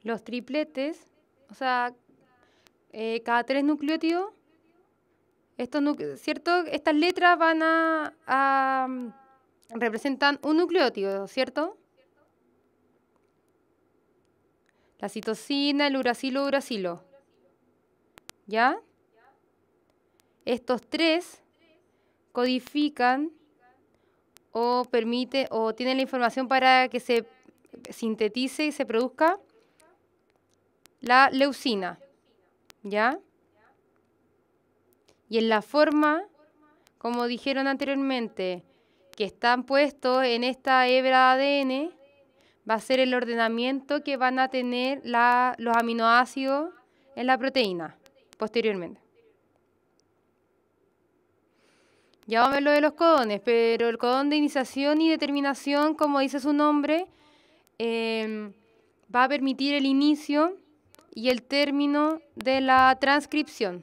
Los tripletes, o sea, cada tres nucleótidos, ¿cierto? Estas letras van representan un nucleótido, ¿cierto? La citosina, el uracilo. ¿Ya? Estos tres codifican o tienen la información para que se sintetice y se produzca la leucina, ¿ya? Y en la forma, como dijeron anteriormente, que están puestos en esta hebra ADN, va a ser el ordenamiento que van a tener los aminoácidos en la proteína posteriormente. Ya vamos a ver lo de los codones, pero el codón de iniciación y determinación, como dice su nombre, va a permitir el inicio y el término de la transcripción.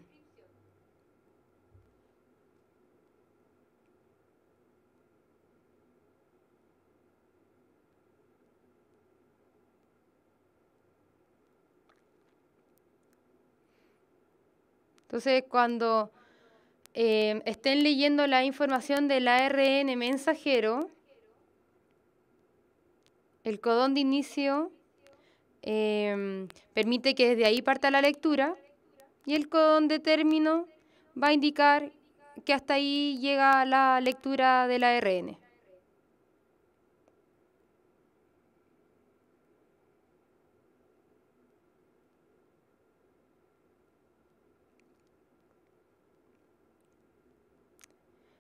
Entonces, cuando estén leyendo la información del ARN mensajero, el codón de inicio permite que desde ahí parta la lectura y el codón de término va a indicar que hasta ahí llega la lectura del ARN.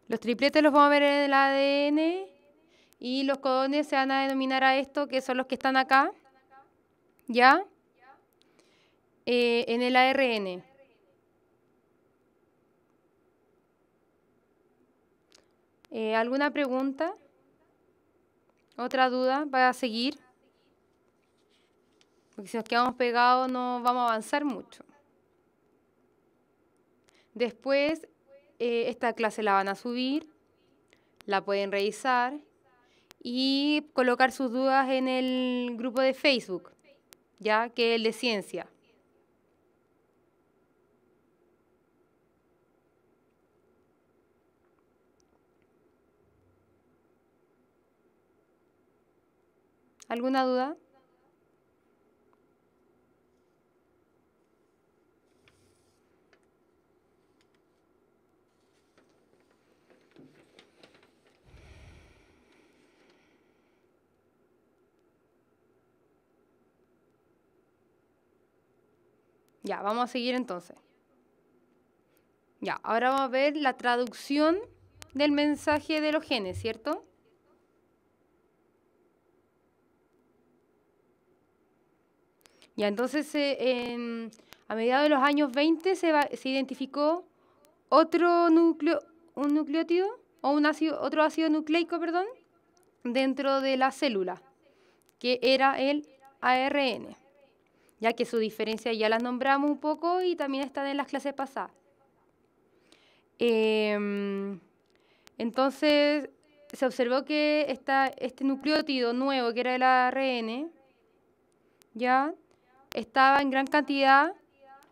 Los tripletes los vamos a ver en el ADN y los codones se van a denominar a esto, que son los que están acá, ¿ya? En el ARN. ¿Alguna pregunta? ¿Otra duda para seguir? Porque si nos quedamos pegados no vamos a avanzar mucho. Después, esta clase la van a subir, la pueden revisar y colocar sus dudas en el grupo de Facebook, ya que es el de ciencia. ¿Alguna duda? Ya, vamos a seguir entonces. Ya, ahora vamos a ver la traducción del mensaje de los genes, ¿cierto? Ya, entonces a mediados de los años 20 se identificó otro nucleótido o otro ácido nucleico, perdón, dentro de la célula, que era el ARN, ya que su diferencia ya las nombramos un poco y también están en las clases pasadas. Entonces se observó que este nucleótido nuevo, que era el ARN, ya estaba en gran cantidad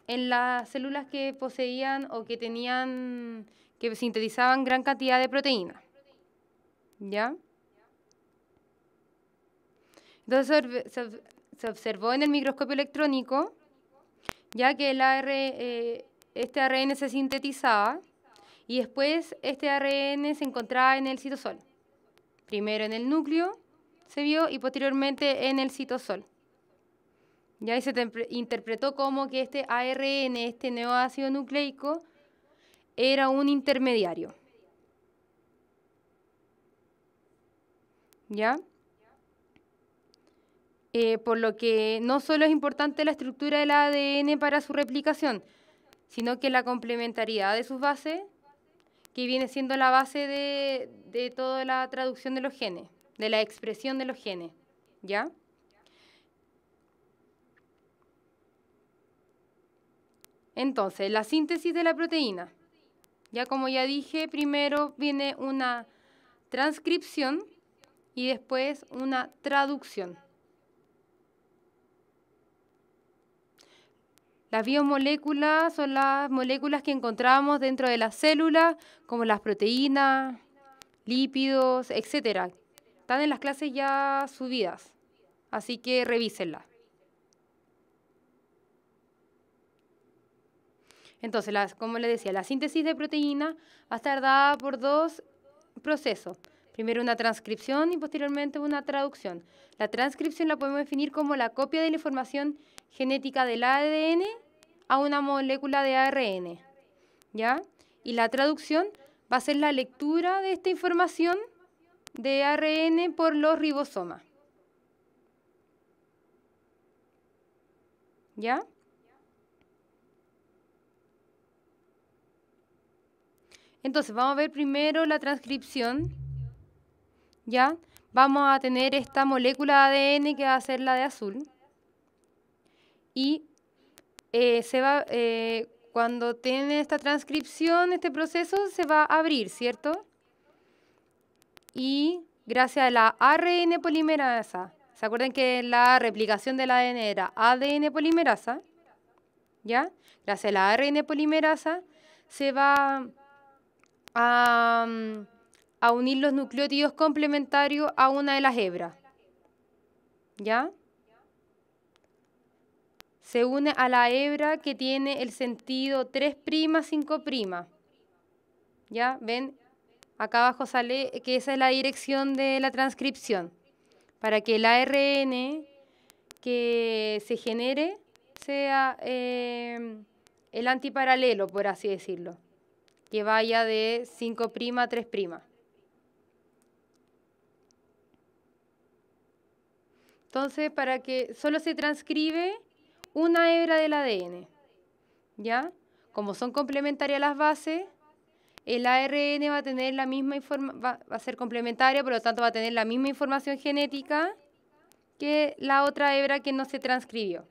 en las células que poseían o que tenían, que sintetizaban gran cantidad de proteínas. ¿Ya? Entonces se observó en el microscopio electrónico, ya que este ARN se sintetizaba y después este ARN se encontraba en el citosol. Primero en el núcleo se vio y posteriormente en el citosol. Ya, y se interpretó como que este ARN, este neoácido nucleico, era un intermediario. ¿Ya? Por lo que no solo es importante la estructura del ADN para su replicación, sino que la complementariedad de sus bases, que viene siendo la base de toda la traducción de los genes, de la expresión de los genes. ¿Ya? Entonces, la síntesis de la proteína. Ya como ya dije, primero viene una transcripción y después una traducción. Las biomoléculas son las moléculas que encontramos dentro de las células, como las proteínas, lípidos, etc. Están en las clases ya subidas, así que revísenlas. Entonces, como les decía, la síntesis de proteína va a estar dada por dos procesos. Primero una transcripción y posteriormente una traducción. La transcripción la podemos definir como la copia de la información genética del ADN a una molécula de ARN, ¿ya? Y la traducción va a ser la lectura de esta información de ARN por los ribosomas. ¿Ya? Entonces, vamos a ver primero la transcripción, ¿ya? Vamos a tener esta molécula de ADN que va a ser la de azul. Y cuando tiene esta transcripción, este proceso se va a abrir, ¿cierto? Y gracias a la ARN polimerasa, ¿se acuerdan que la replicación del ADN era ADN polimerasa? ¿Ya? Gracias a la ARN polimerasa se va a, a unir los nucleótidos complementarios a una de las hebras. ¿Ya? Se une a la hebra que tiene el sentido 3', 5'. ¿Ya? ¿Ven? Acá abajo sale que esa es la dirección de la transcripción. Para que el ARN que se genere sea el antiparalelo, por así decirlo. Que vaya de 5' a 3'. Entonces, para que solo se transcribe una hebra del ADN, ¿ya? Como son complementarias las bases, el ARN va a tener la misma va a ser complementaria, por lo tanto va a tener la misma información genética que la otra hebra que no se transcribió.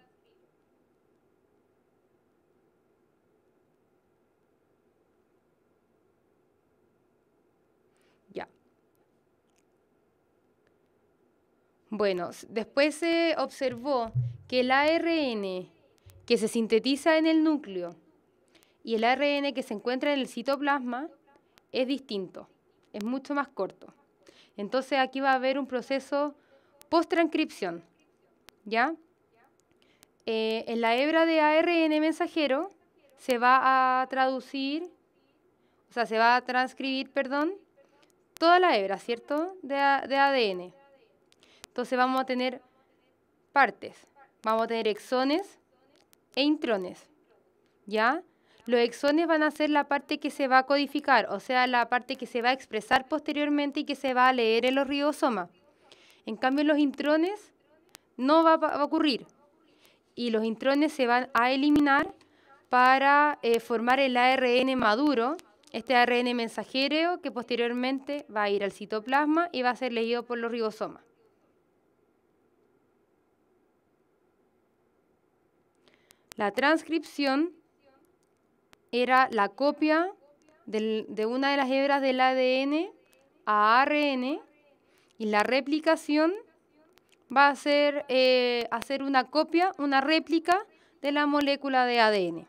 Ya. Bueno, después se observó que el ARN que se sintetiza en el núcleo y el ARN que se encuentra en el citoplasma es distinto, es mucho más corto. Entonces aquí va a haber un proceso post-transcripción, ¿ya? En la hebra de ARN mensajero se va a traducir, o sea, se va a transcribir, perdón, toda la hebra, ¿cierto?, de ADN. Entonces vamos a tener partes, vamos a tener exones e intrones, ¿ya? Los exones van a ser la parte que se va a codificar, o sea, la parte que se va a expresar posteriormente y que se va a leer en los ribosomas. En cambio, los intrones no va a ocurrir y los intrones se van a eliminar para formar el ARN maduro, este ARN mensajero que posteriormente va a ir al citoplasma y va a ser leído por los ribosomas. La transcripción era la copia de una de las hebras del ADN a ARN y la replicación va a ser hacer una copia, una réplica de la molécula de ADN.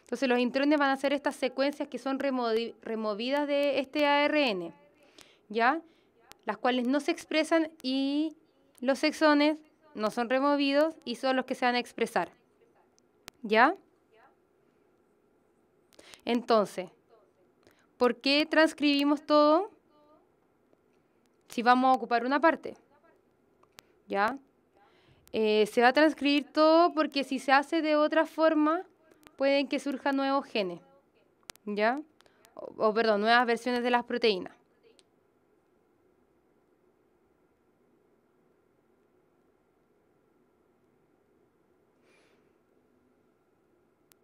Entonces los intrones van a hacer estas secuencias que son removidas de este ARN, ¿ya? Las cuales no se expresan y los exones no son removidos y son los que se van a expresar, ¿ya? Entonces, ¿por qué transcribimos todo si vamos a ocupar una parte? ¿Ya? Se va a transcribir todo porque si se hace de otra forma, pueden que surjan nuevos genes, ¿ya? Perdón, nuevas versiones de las proteínas.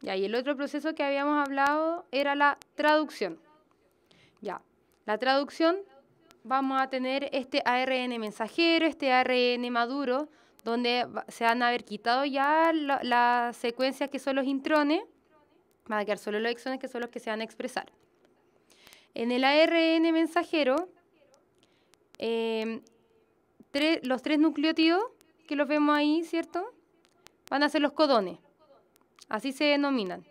Ya, y el otro proceso que habíamos hablado era la traducción. Ya, la traducción, vamos a tener este ARN mensajero, este ARN maduro, donde se van a haber quitado ya las secuencias que son los intrones, van a quedar solo los exones que son los que se van a expresar. En el ARN mensajero, los 3 nucleótidos que los vemos ahí, ¿cierto?, van a ser los codones. Así se denominan,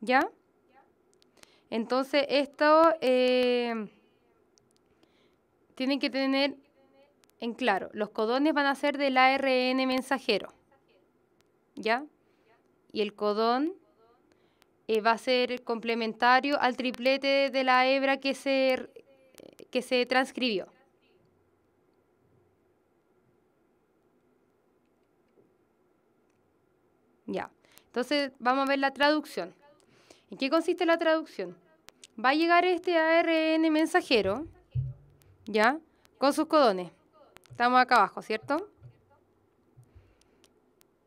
¿ya? Entonces, esto tienen que tener en claro. Los codones van a ser del ARN mensajero, ¿ya? Y el codón va a ser complementario al triplete de la hebra que se transcribió. Ya. Entonces, vamos a ver la traducción. ¿En qué consiste la traducción? Va a llegar este ARN mensajero, ¿ya?, con sus codones. Estamos acá abajo, ¿cierto?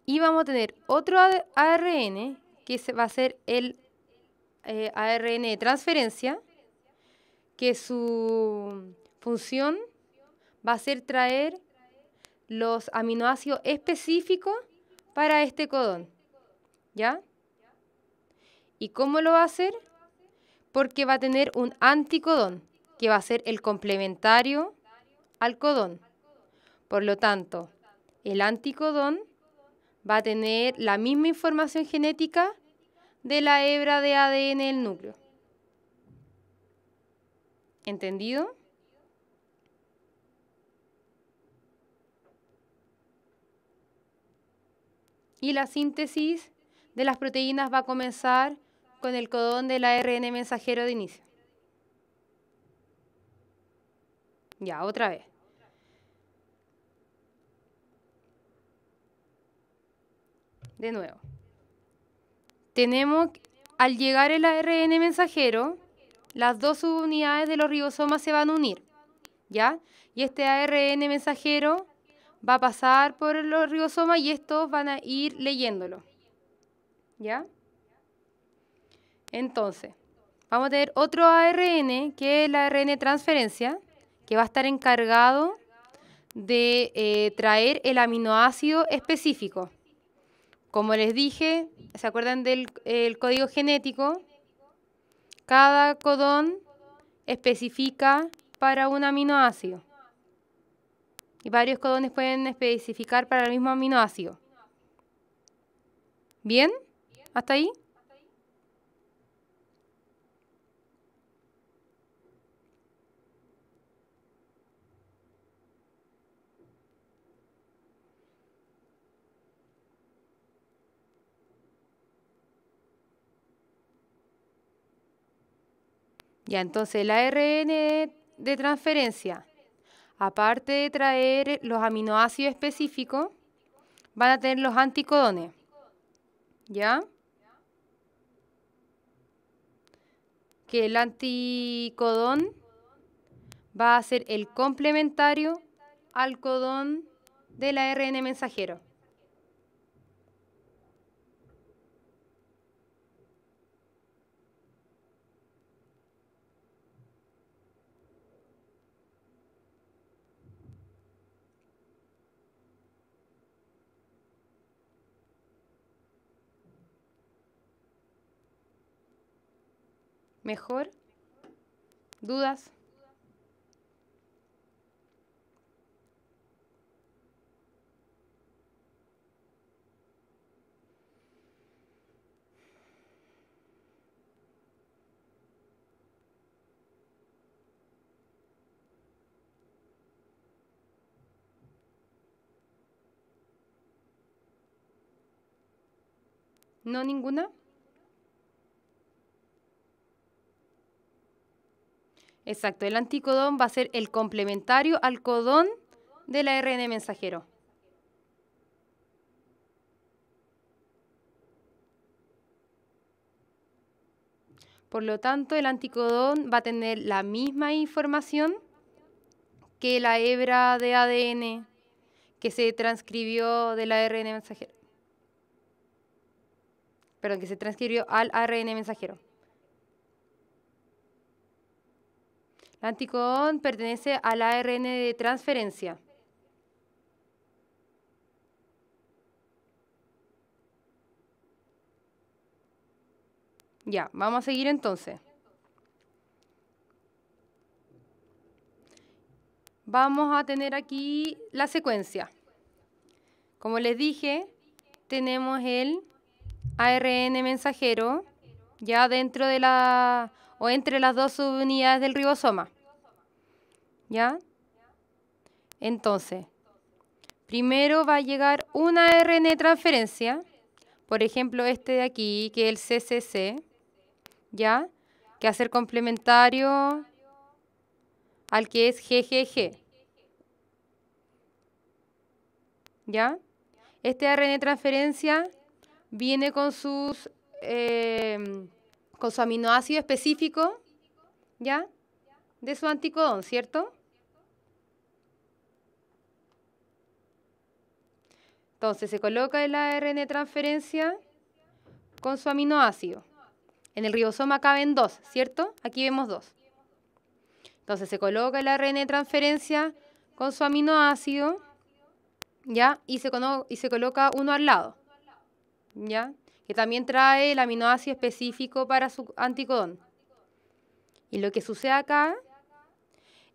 Y vamos a tener otro ARN, que va a ser el ARN de transferencia, que su función va a ser traer los aminoácidos específicos para este codón, ¿ya? ¿Y cómo lo va a hacer? Porque va a tener un anticodón, que va a ser el complementario al codón. Por lo tanto, el anticodón va a tener la misma información genética de la hebra de ADN del núcleo. ¿Entendido? Y la síntesis de las proteínas va a comenzar con el codón del ARN mensajero de inicio. Ya, otra vez. De nuevo. Tenemos, al llegar el ARN mensajero, las dos subunidades de los ribosomas se van a unir, ¿ya? Y este ARN mensajero va a pasar por los ribosomas y estos van a ir leyéndolo, ¿ya? Entonces, vamos a tener otro ARN, que es el ARN transferencia, que va a estar encargado de traer el aminoácido específico. Como les dije, ¿se acuerdan del código genético? Cada codón especifica para un aminoácido. Y varios codones pueden especificar para el mismo aminoácido. ¿Bien? ¿Hasta ahí? Ya, entonces el ARN de transferencia, aparte de traer los aminoácidos específicos, van a tener los anticodones. ¿Ya? Que el anticodón va a ser el complementario al codón del ARN mensajero. ¿Mejor? ¿Dudas? ¿No ninguna? Exacto, el anticodón va a ser el complementario al codón del ARN mensajero. Por lo tanto, el anticodón va a tener la misma información que la hebra de ADN que se transcribió del ARN mensajero. Perdón, que se transcribió al ARN mensajero. El anticodón pertenece al ARN de transferencia. Ya, vamos a seguir entonces. Vamos a tener aquí la secuencia. Como les dije, tenemos el ARN mensajero ya dentro de la o entre las dos subunidades del ribosoma. ¿Ya? Entonces, primero va a llegar una ARN de transferencia, por ejemplo este de aquí, que es el CCC, ¿ya? Que va a ser complementario al que es GGG. ¿Ya? Este ARN de transferencia viene con su aminoácido específico, ¿ya? De su anticodón, ¿cierto? Entonces se coloca el ARN de transferencia con su aminoácido. En el ribosoma caben dos, ¿cierto? Aquí vemos dos. Entonces se coloca el ARN de transferencia con su aminoácido, ¿ya? Y se coloca uno al lado, ¿ya? Que también trae el aminoácido específico para su anticodón. Y lo que sucede acá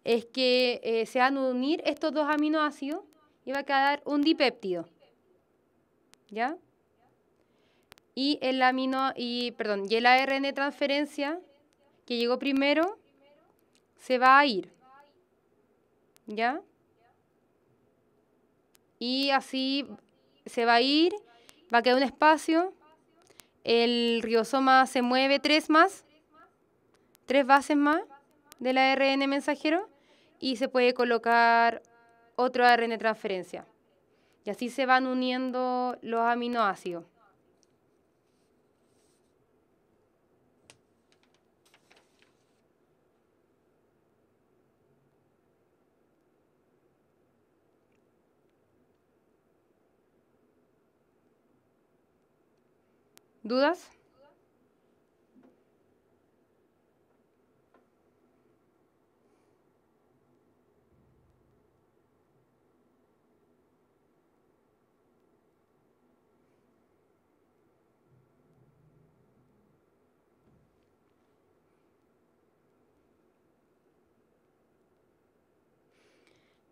es que se van a unir estos dos aminoácidos y va a quedar un dipéptido. ¿ya? Y el ARN transferencia que llegó primero se va a ir, ¿ya? Y así se va a ir, va a quedar un espacio, el ribosoma se mueve tres bases más del ARN mensajero y se puede colocar otro ARN transferencia. Y así se van uniendo los aminoácidos. ¿Dudas?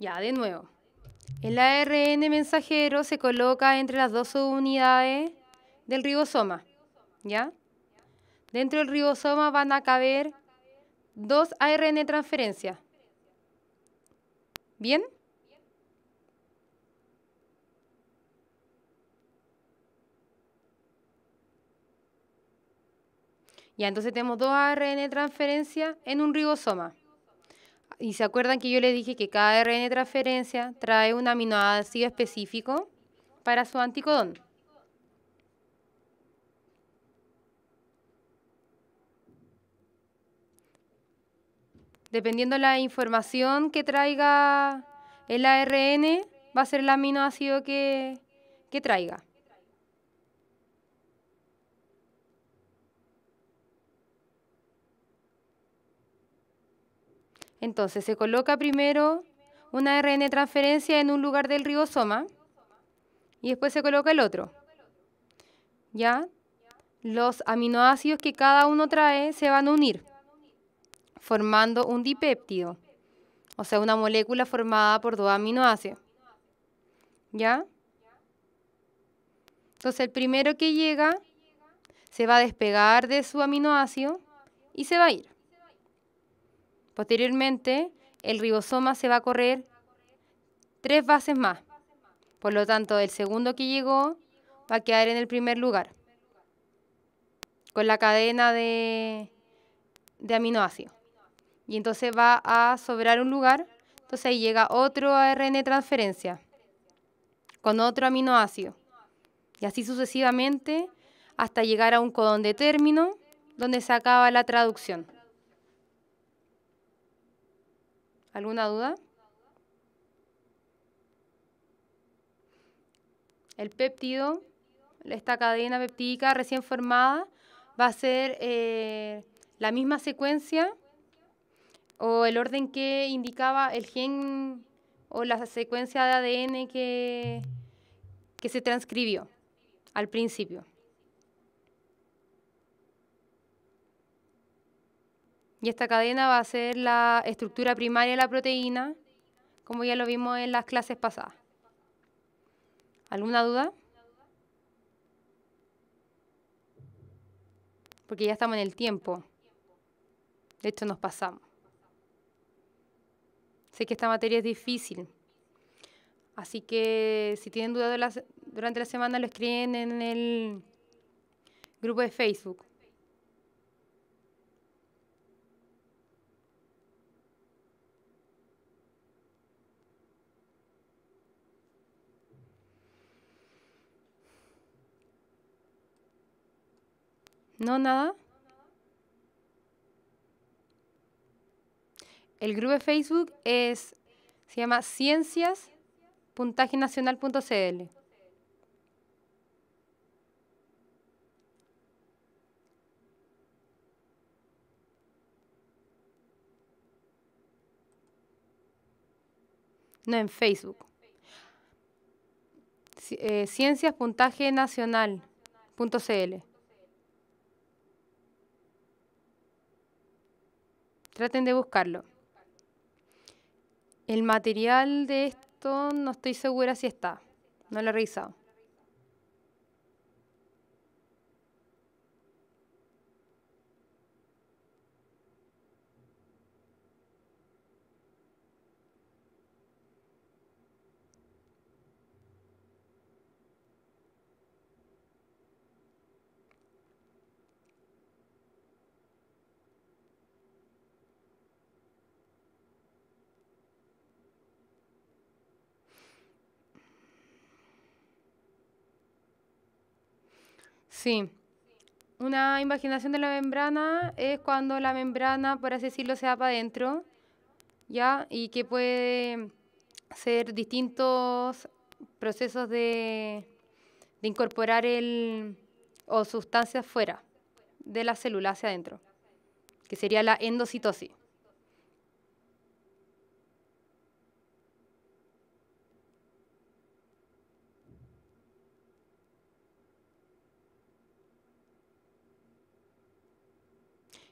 Ya, de nuevo. El ARN mensajero se coloca entre las dos subunidades del ribosoma, ¿ya? Dentro del ribosoma van a caber dos ARN transferencias. ¿Bien? Ya, entonces tenemos dos ARN transferencias en un ribosoma. Y se acuerdan que yo les dije que cada ARN transferencia trae un aminoácido específico para su anticodón. Dependiendo de la información que traiga el ARN, va a ser el aminoácido que traiga. Entonces, se coloca primero una ARN transferencia en un lugar del ribosoma y después se coloca el otro. ¿Ya? Los aminoácidos que cada uno trae se van a unir, formando un dipéptido, o sea, una molécula formada por dos aminoácidos. ¿Ya? Entonces, el primero que llega se va a despegar de su aminoácido y se va a ir. Posteriormente, el ribosoma se va a correr 3 bases más. Por lo tanto, el segundo que llegó va a quedar en el primer lugar, con la cadena de aminoácidos. Y entonces va a sobrar un lugar. Entonces ahí llega otro ARN transferencia con otro aminoácido. Y así sucesivamente hasta llegar a un codón de término donde se acaba la traducción. ¿Alguna duda? El péptido, esta cadena peptídica recién formada, va a ser la misma secuencia o el orden que indicaba el gen o la secuencia de ADN que se transcribió al principio. Y esta cadena va a ser la estructura primaria de la proteína, como ya lo vimos en las clases pasadas. ¿Alguna duda? Porque ya estamos en el tiempo. De hecho, nos pasamos. Sé que esta materia es difícil. Así que si tienen dudas durante la semana, lo escriben en el grupo de Facebook. ¿No, nada? El grupo de Facebook se llama ciencias.puntajenacional.cl. No, en Facebook. Ciencias.puntajenacional.cl. Traten de buscarlo. El material de esto no estoy segura si está. No lo he revisado. Sí. Una invaginación de la membrana es cuando la membrana, por así decirlo, se va para adentro, ¿ya? Y que puede ser distintos procesos de incorporar o sustancias fuera de la célula hacia adentro, que sería la endocitosis.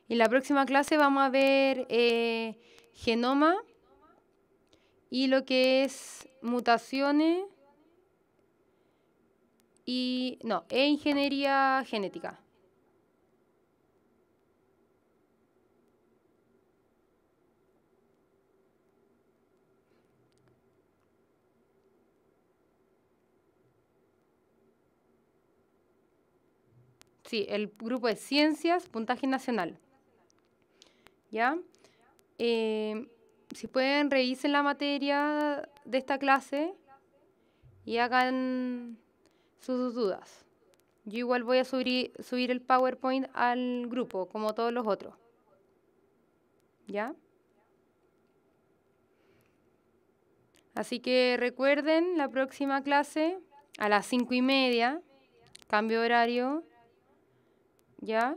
En la próxima clase vamos a ver genoma y lo que es mutaciones e ingeniería genética. Sí, el grupo es Ciencias, puntaje nacional. ¿Ya? Si pueden, revisen la materia de esta clase y hagan sus dudas. Yo igual voy a subir el PowerPoint al grupo, como todos los otros. ¿Ya? Así que recuerden, la próxima clase a las 5:30, cambio de horario, ¿ya?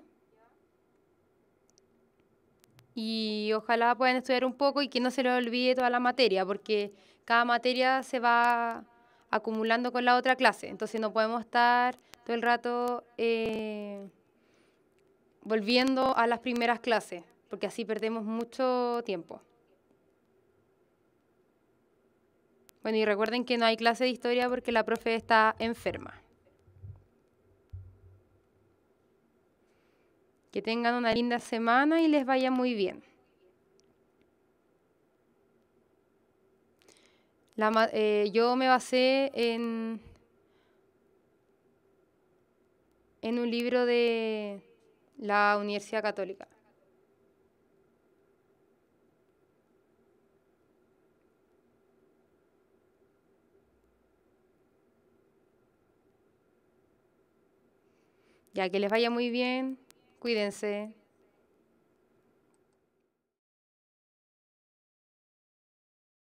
Y ojalá puedan estudiar un poco y que no se les olvide toda la materia, porque cada materia se va acumulando con la otra clase. Entonces no podemos estar todo el rato volviendo a las primeras clases, porque así perdemos mucho tiempo. Bueno, y recuerden que no hay clase de historia porque la profe está enferma. Que tengan una linda semana y les vaya muy bien. Yo me basé en un libro de la Universidad Católica. Ya que les vaya muy bien, cuídense.